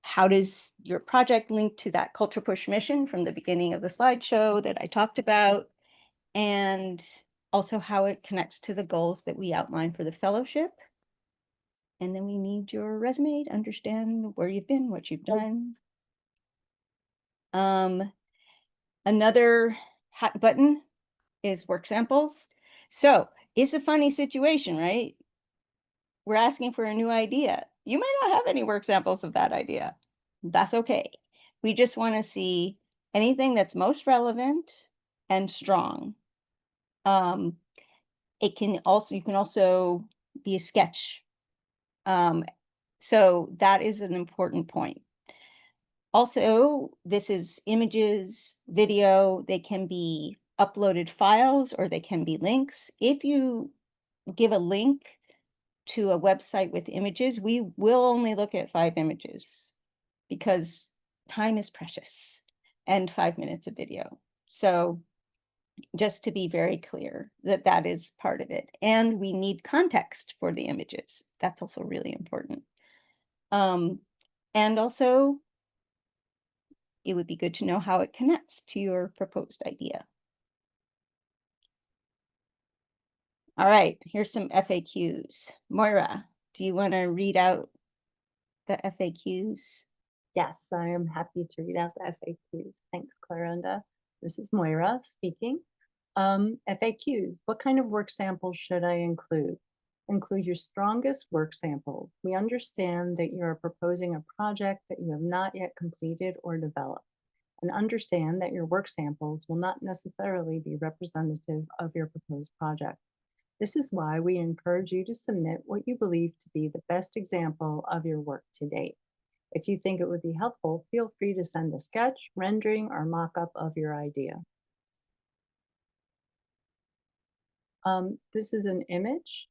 Speaker 1: how does your project link to that Culture Push mission from the beginning of the slideshow that I talked about? And also how it connects to the goals that we outlined for the fellowship. And then we need your resume to understand where you've been, what you've done. Another hot button is work samples. So it's a funny situation, right? We're asking for a new idea. You might not have any work samples of that idea. That's okay. We just want to see anything that's most relevant and strong. You can also be a sketch. So that is an important point. Also, this is images, video, they can be uploaded files or they can be links. If you give a link to a website with images, we will only look at 5 images because time is precious and 5 minutes of video. So just to be very clear that that is part of it. And we need context for the images. That's also really important. And also, it would be good to know how it connects to your proposed idea. All right, here's some FAQs. Moira, do you want to read out the FAQs?
Speaker 2: Yes, I am happy to read out the FAQs. Thanks, Clarenda. This is Moira speaking. FAQs, what kind of work samples should I include? Include your strongest work samples. We understand that you are proposing a project that you have not yet completed or developed, and understand that your work samples will not necessarily be representative of your proposed project. This is why we encourage you to submit what you believe to be the best example of your work to date. If you think it would be helpful, feel free to send a sketch, rendering, or mock-up of your idea. This is an image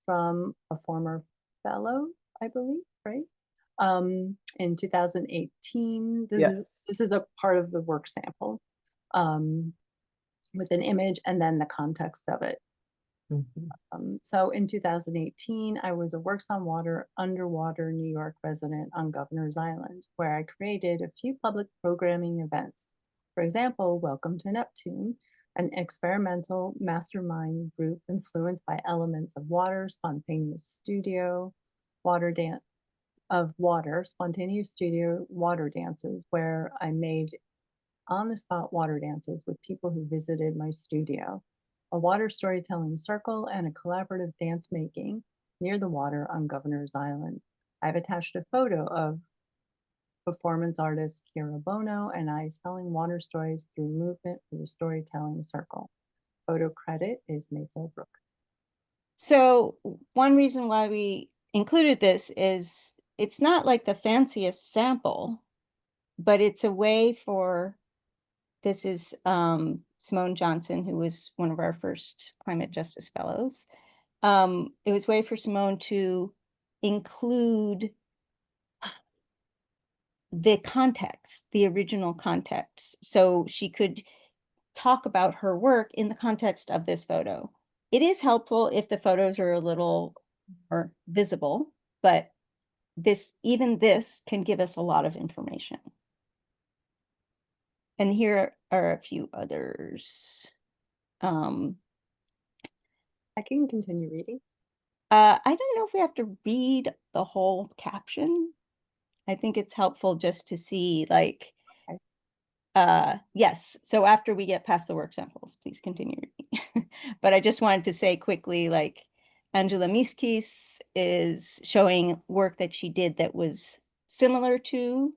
Speaker 2: from a former fellow, I believe, right? In 2018, this is a part of the work sample with an image and then the context of it. So in 2018, I was a Works on Water underwater New York resident on Governor's Island, where I created a few public programming events. For example, Welcome to Neptune, an experimental mastermind group influenced by elements of water, spontaneous studio, spontaneous studio water dances, where I made on-the-spot water dances with people who visited my studio, a water storytelling circle, and a collaborative dance making near the water on Governor's Island. I've attached a photo of performance artist Kira Bono and I is telling water stories through movement for the storytelling circle. Photo credit is Mayfield Brook.
Speaker 1: So one reason why we included this is it's not like the fanciest sample, but it's a way for, this is Simone Johnson, who was one of our first climate justice fellows. It was a way for Simone to include the context, the original context. So she could talk about her work in the context of this photo. It is helpful if the photos are a little more visible, but even this can give us a lot of information. And here are a few others.
Speaker 2: I can continue reading.
Speaker 1: I don't know if we have to read the whole caption. I think it's helpful just to see, like, yes. So after we get past the work samples, please continue reading. But I just wanted to say quickly, like, Angela Miskis is showing work that she did that was similar to,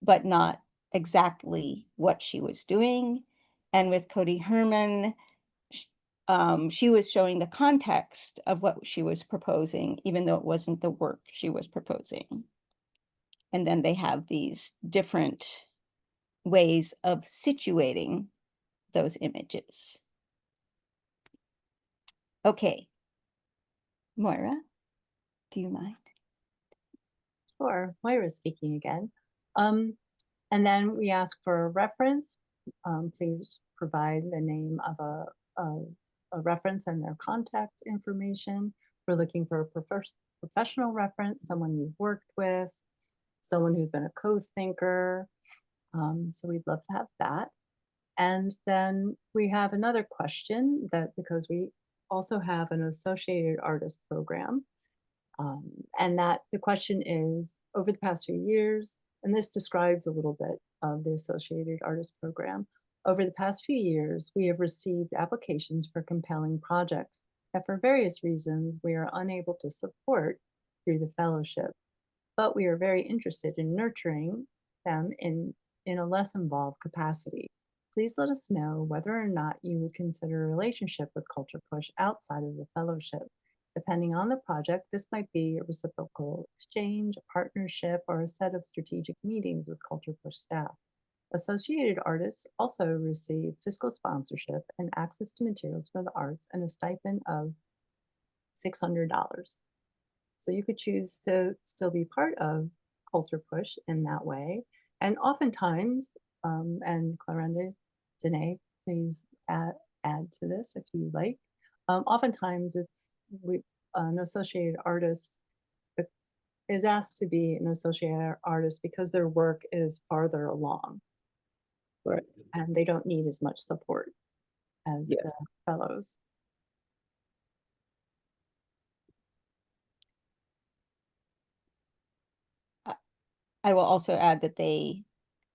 Speaker 1: but not exactly what she was doing. And with Cody Herman, she was showing the context of what she was proposing, even though it wasn't the work she was proposing. And then they have these different ways of situating those images. Okay. Moira, do you mind?
Speaker 2: Sure, Moira speaking again. And then we ask for a reference. Please provide the name of a reference and their contact information. We're looking for a professional reference, someone you've worked with, someone who's been a co-thinker. So we'd love to have that. And then we have another question that, because we also have an associated artist program, and that the question is, over the past few years, and this describes a little bit of the Associated Artists Program, over the past few years, we have received applications for compelling projects that for various reasons we are unable to support through the fellowship, but we are very interested in nurturing them in a less involved capacity. Please let us know whether or not you would consider a relationship with Culture Push outside of the fellowship. Depending on the project, this might be a reciprocal exchange, a partnership, or a set of strategic meetings with Culture Push staff. Associated artists also receive fiscal sponsorship and access to materials for the arts and a stipend of $600. So you could choose to still be part of Culture Push in that way. And oftentimes, and Clarenda, Danae, please add to this if you like. Oftentimes an associated artist is asked to be an associated artist because their work is farther along.
Speaker 5: Right.
Speaker 2: And they don't need as much support as the fellows.
Speaker 1: I will also add that they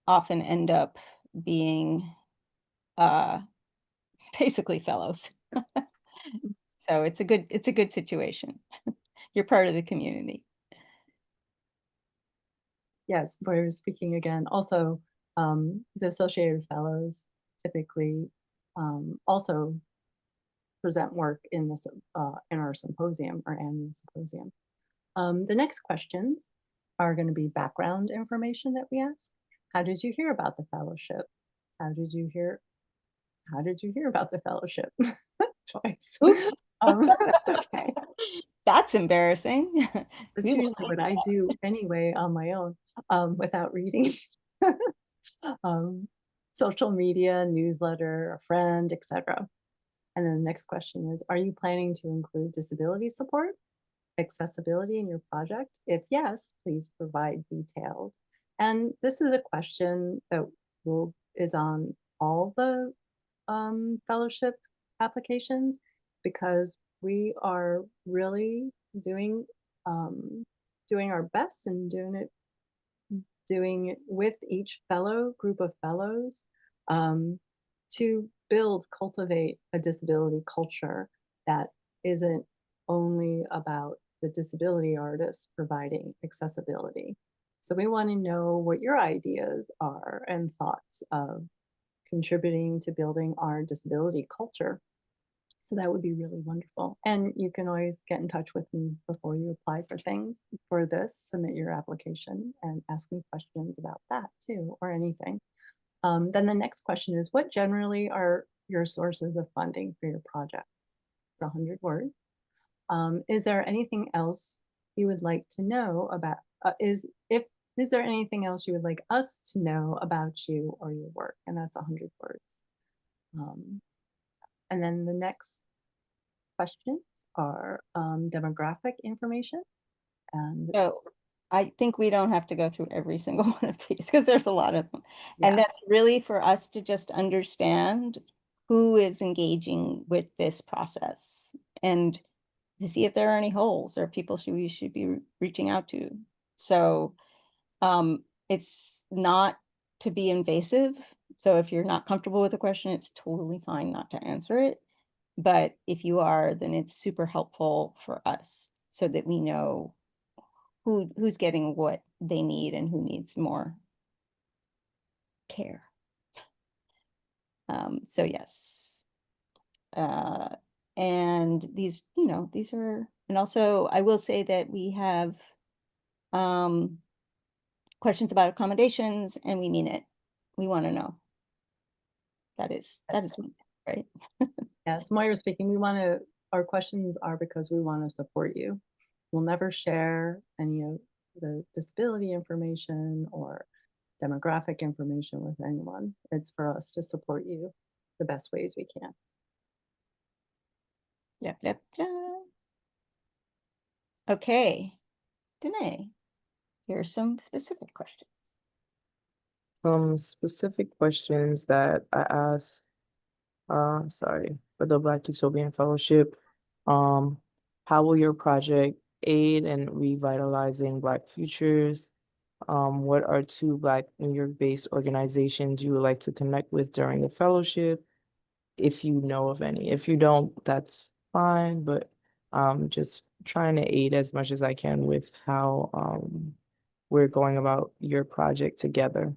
Speaker 1: often end up being basically fellows. So it's a good situation. You're part of the community.
Speaker 2: Yes, Moira speaking again. Also, the Associated Fellows typically also present work in this in our symposium, our annual symposium. The next questions are going to be background information that we ask. How did you hear about the fellowship? How did you hear about the fellowship? Twice. That's okay.
Speaker 1: That's embarrassing.
Speaker 2: That's usually what I do anyway on my own, without reading. Social media, newsletter, a friend, etc. And then the next question is, are you planning to include disability support, accessibility in your project? If yes, please provide details. And this is a question that is on all the fellowship applications, because we are really doing our best and doing it with each group of fellows to cultivate a disability culture that isn't only about the disability artists providing accessibility. So we want to know what your ideas are and thoughts of contributing to building our disability culture. So that would be really wonderful. And you can always get in touch with me before you apply for things for this, submit your application and ask me questions about that too, or anything. Then the next question is, what generally are your sources of funding for your project? It's 100 words. Is there anything else you would like to know about, is there anything else you would like us to know about you or your work? And that's 100 words. And then the next questions are demographic information. And
Speaker 1: So I think we don't have to go through every single one of these because there's a lot of them. And
Speaker 2: yeah,
Speaker 1: that's really for us to just understand who is engaging with this process and to see if there are any holes or people we should be reaching out to. So it's not to be invasive. So if you're not comfortable with the question, it's totally fine not to answer it. But if you are, then it's super helpful for us so that we know who's getting what they need and who needs more care. So yes. And these, these are, and also I will say that we have questions about accommodations and we mean it. We want to know. That is right.
Speaker 2: yes, Moira speaking, our questions are because we want to support you. We'll never share any of the disability information or demographic information with anyone. It's for us to support you the best ways we can.
Speaker 1: Yep, yep, yep. Okay, Danae, here's some specific questions.
Speaker 3: Some specific questions that I asked, for the Black Utopian Fellowship. How will your project aid in revitalizing Black futures? What are 2 Black New York-based organizations you would like to connect with during the fellowship? If you know of any. If you don't, that's fine, but just trying to aid as much as I can with how we're going about your project together.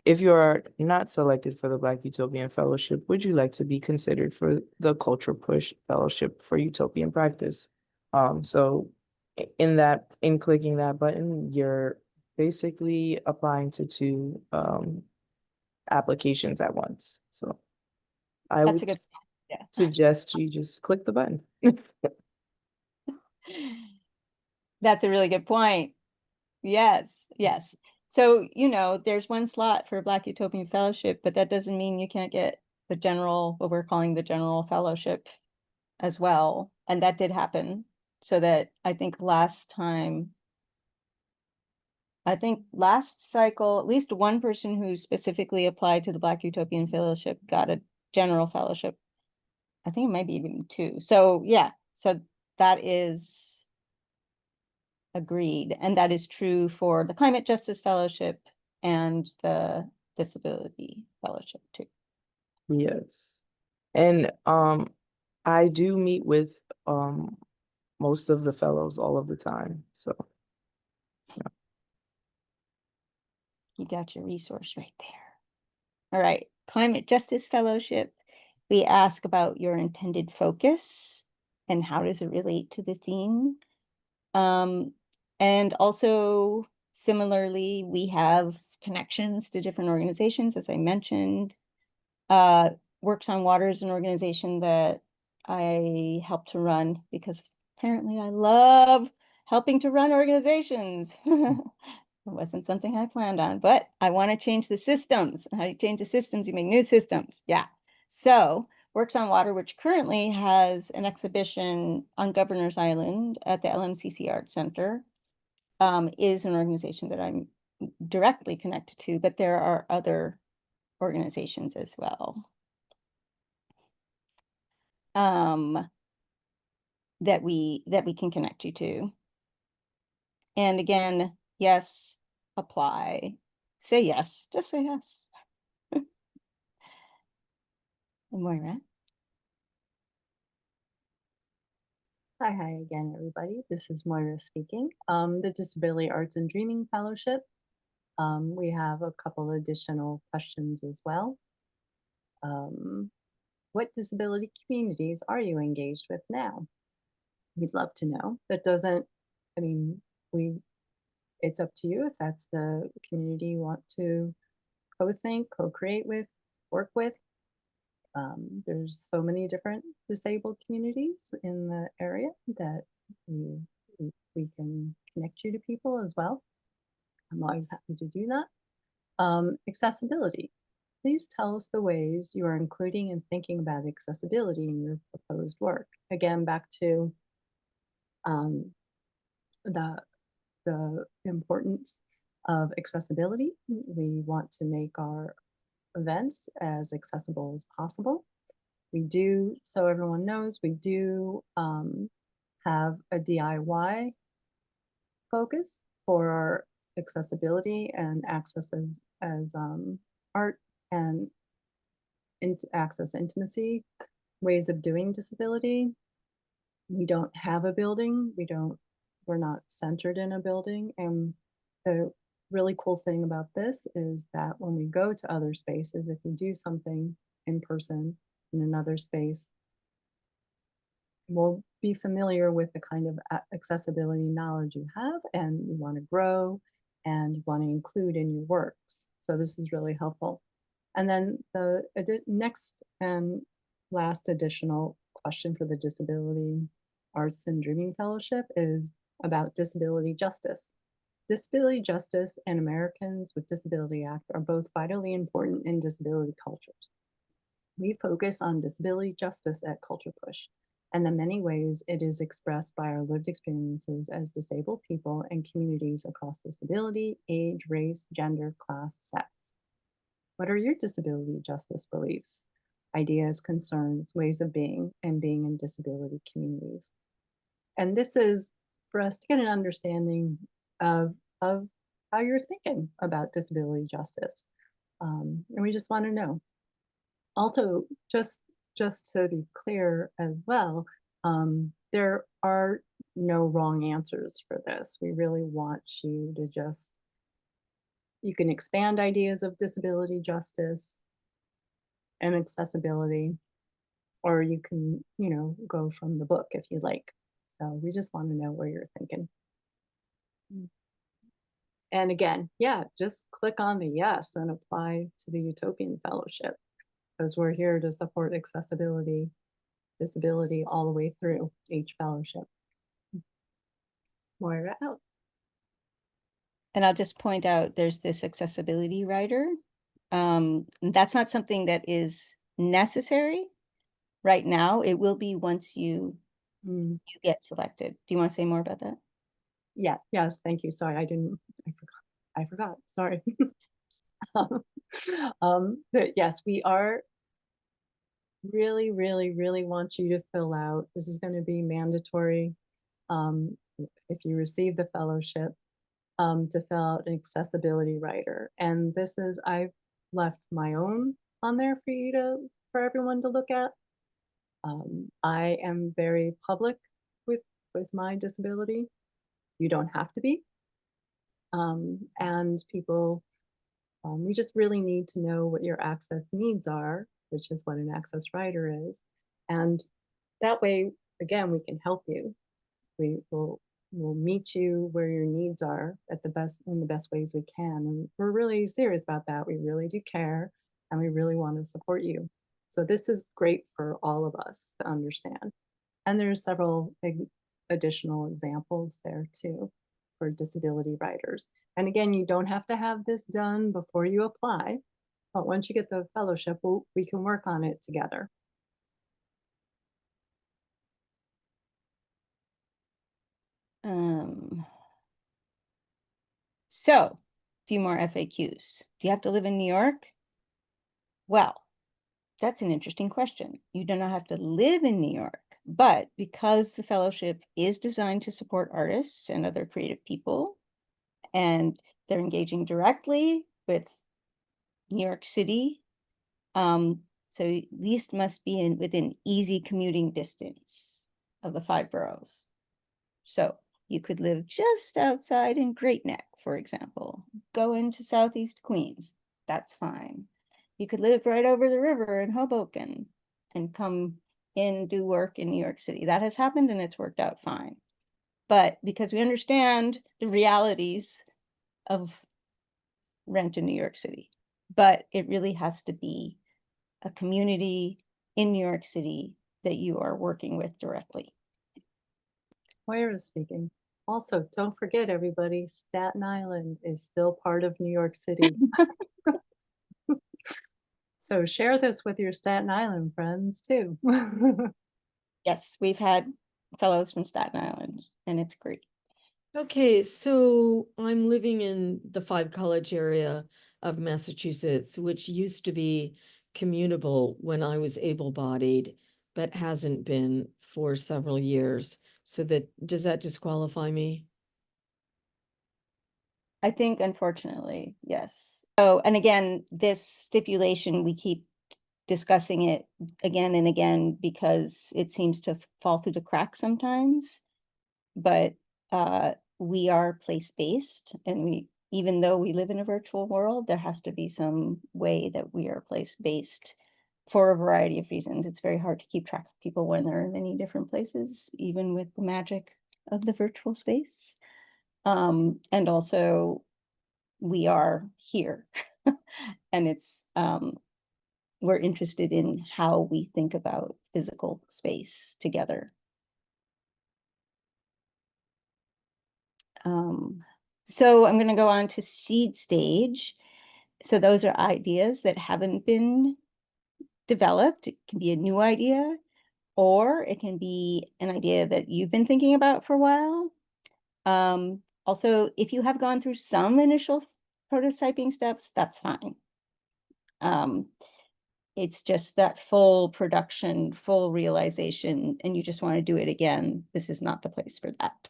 Speaker 3: If you are not selected for the Black Utopian Fellowship, would you like to be considered for the Culture Push Fellowship for Utopian Practice? So in clicking that button, you're basically applying to 2 applications at once. So I
Speaker 1: That's a
Speaker 3: would
Speaker 1: good, yeah.
Speaker 3: suggest you just click the button.
Speaker 1: That's a really good point. Yes, yes. So, there's one slot for Black Utopian Fellowship, but that doesn't mean you can't get the general, what we're calling the general fellowship as well. And that did happen. So that I think last cycle, at least one person who specifically applied to the Black Utopian Fellowship got a general fellowship. I think it might be even 2. So yeah, so that is agreed. And that is true for the Climate Justice Fellowship and the Disability Fellowship too.
Speaker 3: Yes. And I do meet with most of the fellows all of the time. So
Speaker 1: You got your resource right there. All right, Climate Justice Fellowship. We ask about your intended focus and how does it relate to the theme. And also similarly, we have connections to different organizations, as I mentioned. Works on Water is an organization that I help to run because apparently I love helping to run organizations. It wasn't something I planned on, but I want to change the systems. How do you change the systems? You make new systems. Yeah. So Works on Water, which currently has an exhibition on Governor's Island at the LMCC Art Center, is an organization that I'm directly connected to, but there are other organizations as well. That we can connect you to. And again, yes, apply. Say yes, just say yes. Moira?
Speaker 2: Hi again, everybody. This is Moira speaking. The Disability Arts and Dreaming Fellowship. We have a couple additional questions as well. What disability communities are you engaged with now? We'd love to know. That doesn't, I mean, it's up to you if that's the community you want to co-think, co-create with, work with. There's so many different disabled communities in the area that we can connect you to people as well. I'm always happy to do that. Accessibility. Please tell us the ways you are including and thinking about accessibility in your proposed work. Again, back to the importance of accessibility. We want to make our events as accessible as possible. We do, so everyone knows, we do have a DIY focus for our accessibility and access as art and access intimacy, ways of doing disability. We don't have a building. We're not centered in a building. And the really cool thing about this is that when we go to other spaces, if we do something in person in another space, we'll be familiar with the kind of accessibility knowledge you have and you want to grow and want to include in your works. So this is really helpful. And then the next and last additional question for the Disability Arts and Dreaming Fellowship is about disability justice. Disability justice and Americans with Disability Act are both vitally important in disability cultures. We focus on disability justice at Culture Push and the many ways it is expressed by our lived experiences as disabled people and communities across disability, age, race, gender, class, sex. What are your disability justice beliefs, ideas, concerns, ways of being, and being in disability communities? And this is for us to get an understanding of how you're thinking about disability justice. And we just want to know. Also, just to be clear as well, there are no wrong answers for this. We really want you to you can expand ideas of disability justice and accessibility, or you can, go from the book if you like. So we just want to know where you're thinking. And again, just click on the yes and apply to the Utopian Fellowship, because we're here to support accessibility, disability all the way through each fellowship. Moira out.
Speaker 1: And I'll just point out there's this accessibility rider. That's not something that is necessary right now. It will be once you get selected. Do you want to say more about that?
Speaker 2: Yeah, yes, thank you. Sorry, I forgot, sorry. Yes, we are really, really, really want you to fill out. This is going to be mandatory if you receive the fellowship, to fill out an accessibility rider. And this is, I've left my own on there for everyone to look at. I am very public with my disability. You don't have to be. And people, we just really need to know what your access needs are, which is what an access rider is. And that way, again, we can help you. We'll meet you where your needs are in the best ways we can. And we're really serious about that. We really do care and we really want to support you. So this is great for all of us to understand. And there's several additional examples there too for disability riders. And again, you don't have to have this done before you apply, but once you get the fellowship, we can work on it together.
Speaker 1: So a few more FAQs. Do you have to live in New York? Well, that's an interesting question. You do not have to live in New York, but because the fellowship is designed to support artists and other creative people, and they're engaging directly with New York City, so at least must be within easy commuting distance of the 5 boroughs. So you could live just outside in Great Neck, for example, go into Southeast Queens, that's fine. You could live right over the river in Hoboken and come in, do work in New York City. That has happened and it's worked out fine. But because we understand the realities of rent in New York City, but it really has to be a community in New York City that you are working with directly.
Speaker 2: Moira speaking. Also, don't forget, everybody, Staten Island is still part of New York City. So share this with your Staten Island friends too.
Speaker 1: Yes, we've had fellows from Staten Island, and it's great.
Speaker 5: Okay, so I'm living in the Five College area of Massachusetts, which used to be commutable when I was able-bodied, but hasn't been for several years. So does that disqualify me?
Speaker 1: I think, unfortunately, yes. Oh, and again, this stipulation, we keep discussing it again and again because it seems to fall through the cracks sometimes. But we are place-based, and even though we live in a virtual world, there has to be some way that we are place-based for a variety of reasons. It's very hard to keep track of people when they're in many different places, even with the magic of the virtual space. And also, we are here, and it's we're interested in how we think about physical space together. So I'm going to go on to seed stage. So those are ideas that haven't been developed. It can be a new idea, or it can be an idea that you've been thinking about for a while. Also, if you have gone through some initial prototyping steps, that's fine. It's just that full production, full realization, and you just want to do it again. This is not the place for that.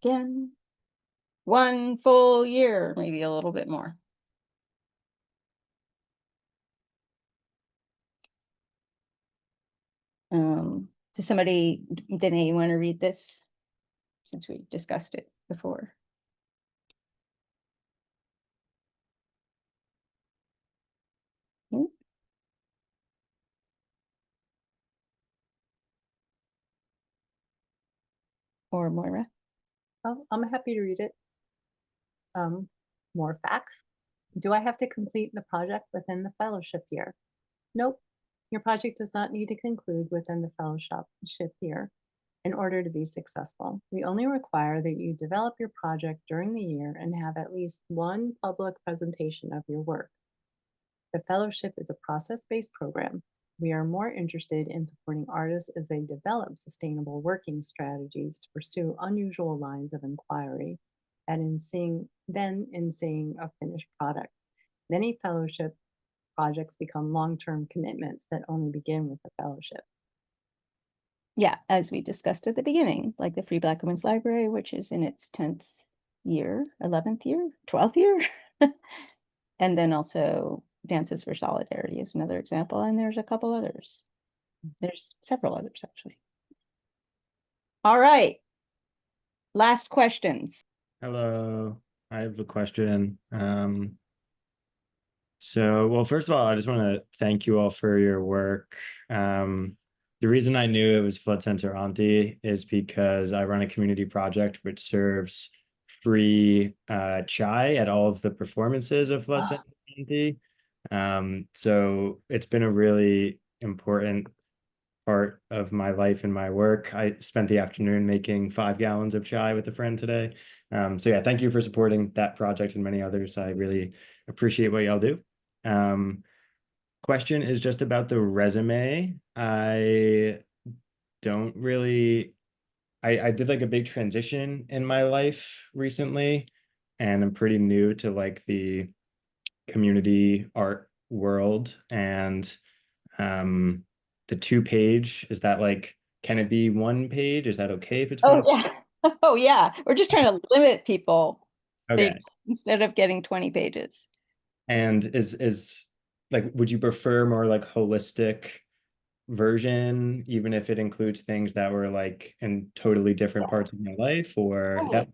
Speaker 1: Again, 1 full year, maybe a little bit more. Does somebody, Danae, you want to read this since we discussed it before? Or Moira?
Speaker 2: Oh, I'm happy to read it. More facts. Do I have to complete the project within the fellowship year? Nope. Your project does not need to conclude within the fellowship year in order to be successful. We only require that you develop your project during the year and have at least 1 public presentation of your work. The fellowship is a process-based program. We are more interested in supporting artists as they develop sustainable working strategies to pursue unusual lines of inquiry and in seeing a finished product. Many fellowship projects become long-term commitments that only begin with the fellowship.
Speaker 1: Yeah, as we discussed at the beginning, like the Free Black Women's Library, which is in its 10th year, 11th year, 12th year. And then also Dances for Solidarity is another example, and there's a couple others. There's several others, actually. All right. Last questions.
Speaker 7: Hello, I have a question. Well, first of all, I just want to thank you all for your work. The reason I knew it was Flood Center Auntie is because I run a community project which serves free chai at all of the performances of Flood Center Auntie. So it's been a really important part of my life and my work. I spent the afternoon making 5 gallons of chai with a friend today. So yeah, thank you for supporting that project and many others. I really appreciate what y'all do. Question is just about the resume. I don't really, I did like a big transition in my life recently, and I'm pretty new to like the community art world. And the 2-page, is that like, can it be 1 page? Is that okay if it's
Speaker 1: Oh,
Speaker 7: 1?
Speaker 1: yeah. Oh, yeah. We're just trying to limit people
Speaker 7: Okay.
Speaker 1: instead of getting 20 pages.
Speaker 7: And is like, would you prefer more like holistic version, even if it includes things that were like in totally different parts of my life? Or yeah,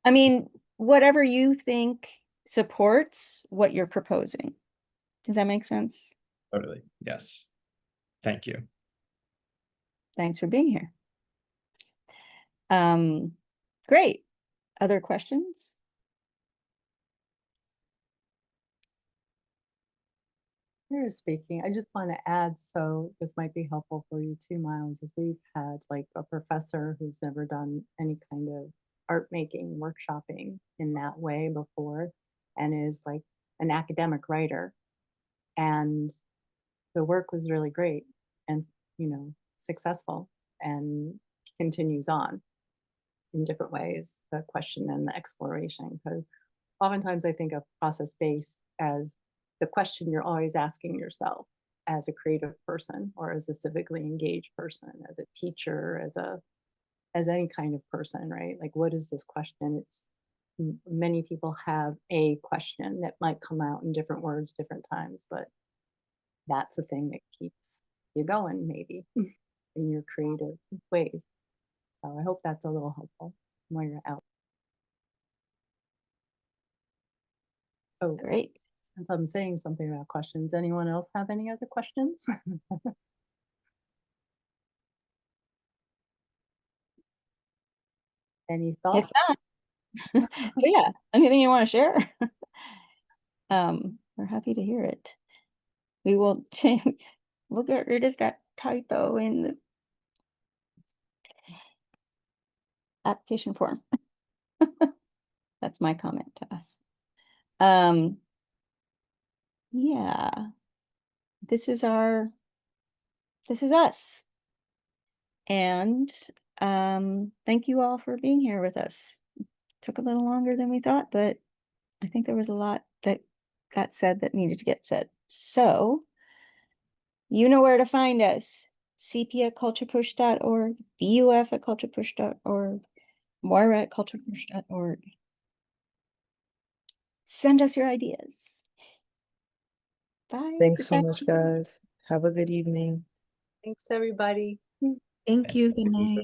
Speaker 1: I mean, whatever you think supports what you're proposing. Does that make sense?
Speaker 7: totally. Yes. Thank you.
Speaker 1: Thanks for being here. Great. Other questions?
Speaker 2: Here speaking, I just want to add, so this might be helpful for you too, Miles, is we've had like a professor who's never done any kind of art making, workshopping in that way before, and is like an academic writer. And the work was really great and, you know, successful, and continues on in different ways, the question and the exploration. Because oftentimes I think of process-based as the question you're always asking yourself as a creative person, or as a civically engaged person, as a teacher, as any kind of person, right? Like, what is this question? It's many people have a question that might come out in different words, different times, but that's the thing that keeps you going, maybe in your creative ways. So I hope that's a little helpful while you're out. Oh,
Speaker 1: Great.
Speaker 2: since I'm saying something about questions, anyone else have any other questions? Any
Speaker 1: If
Speaker 2: thoughts?
Speaker 1: not, yeah, anything you want to share? We're happy to hear it. We will change, we'll get rid of that typo in the application form. That's my comment to us. Yeah, this is us. And thank you all for being here with us. Took a little longer than we thought, but I think there was a lot that got said that needed to get said. So you know where to find us. cp@culturepush.org, buf@culturepush.org, moira@culturepush.org. Send us your ideas. Bye.
Speaker 3: Thanks so
Speaker 1: Goodbye.
Speaker 3: much, guys. Have a good evening.
Speaker 2: Thanks, everybody.
Speaker 6: Thank you. Good night.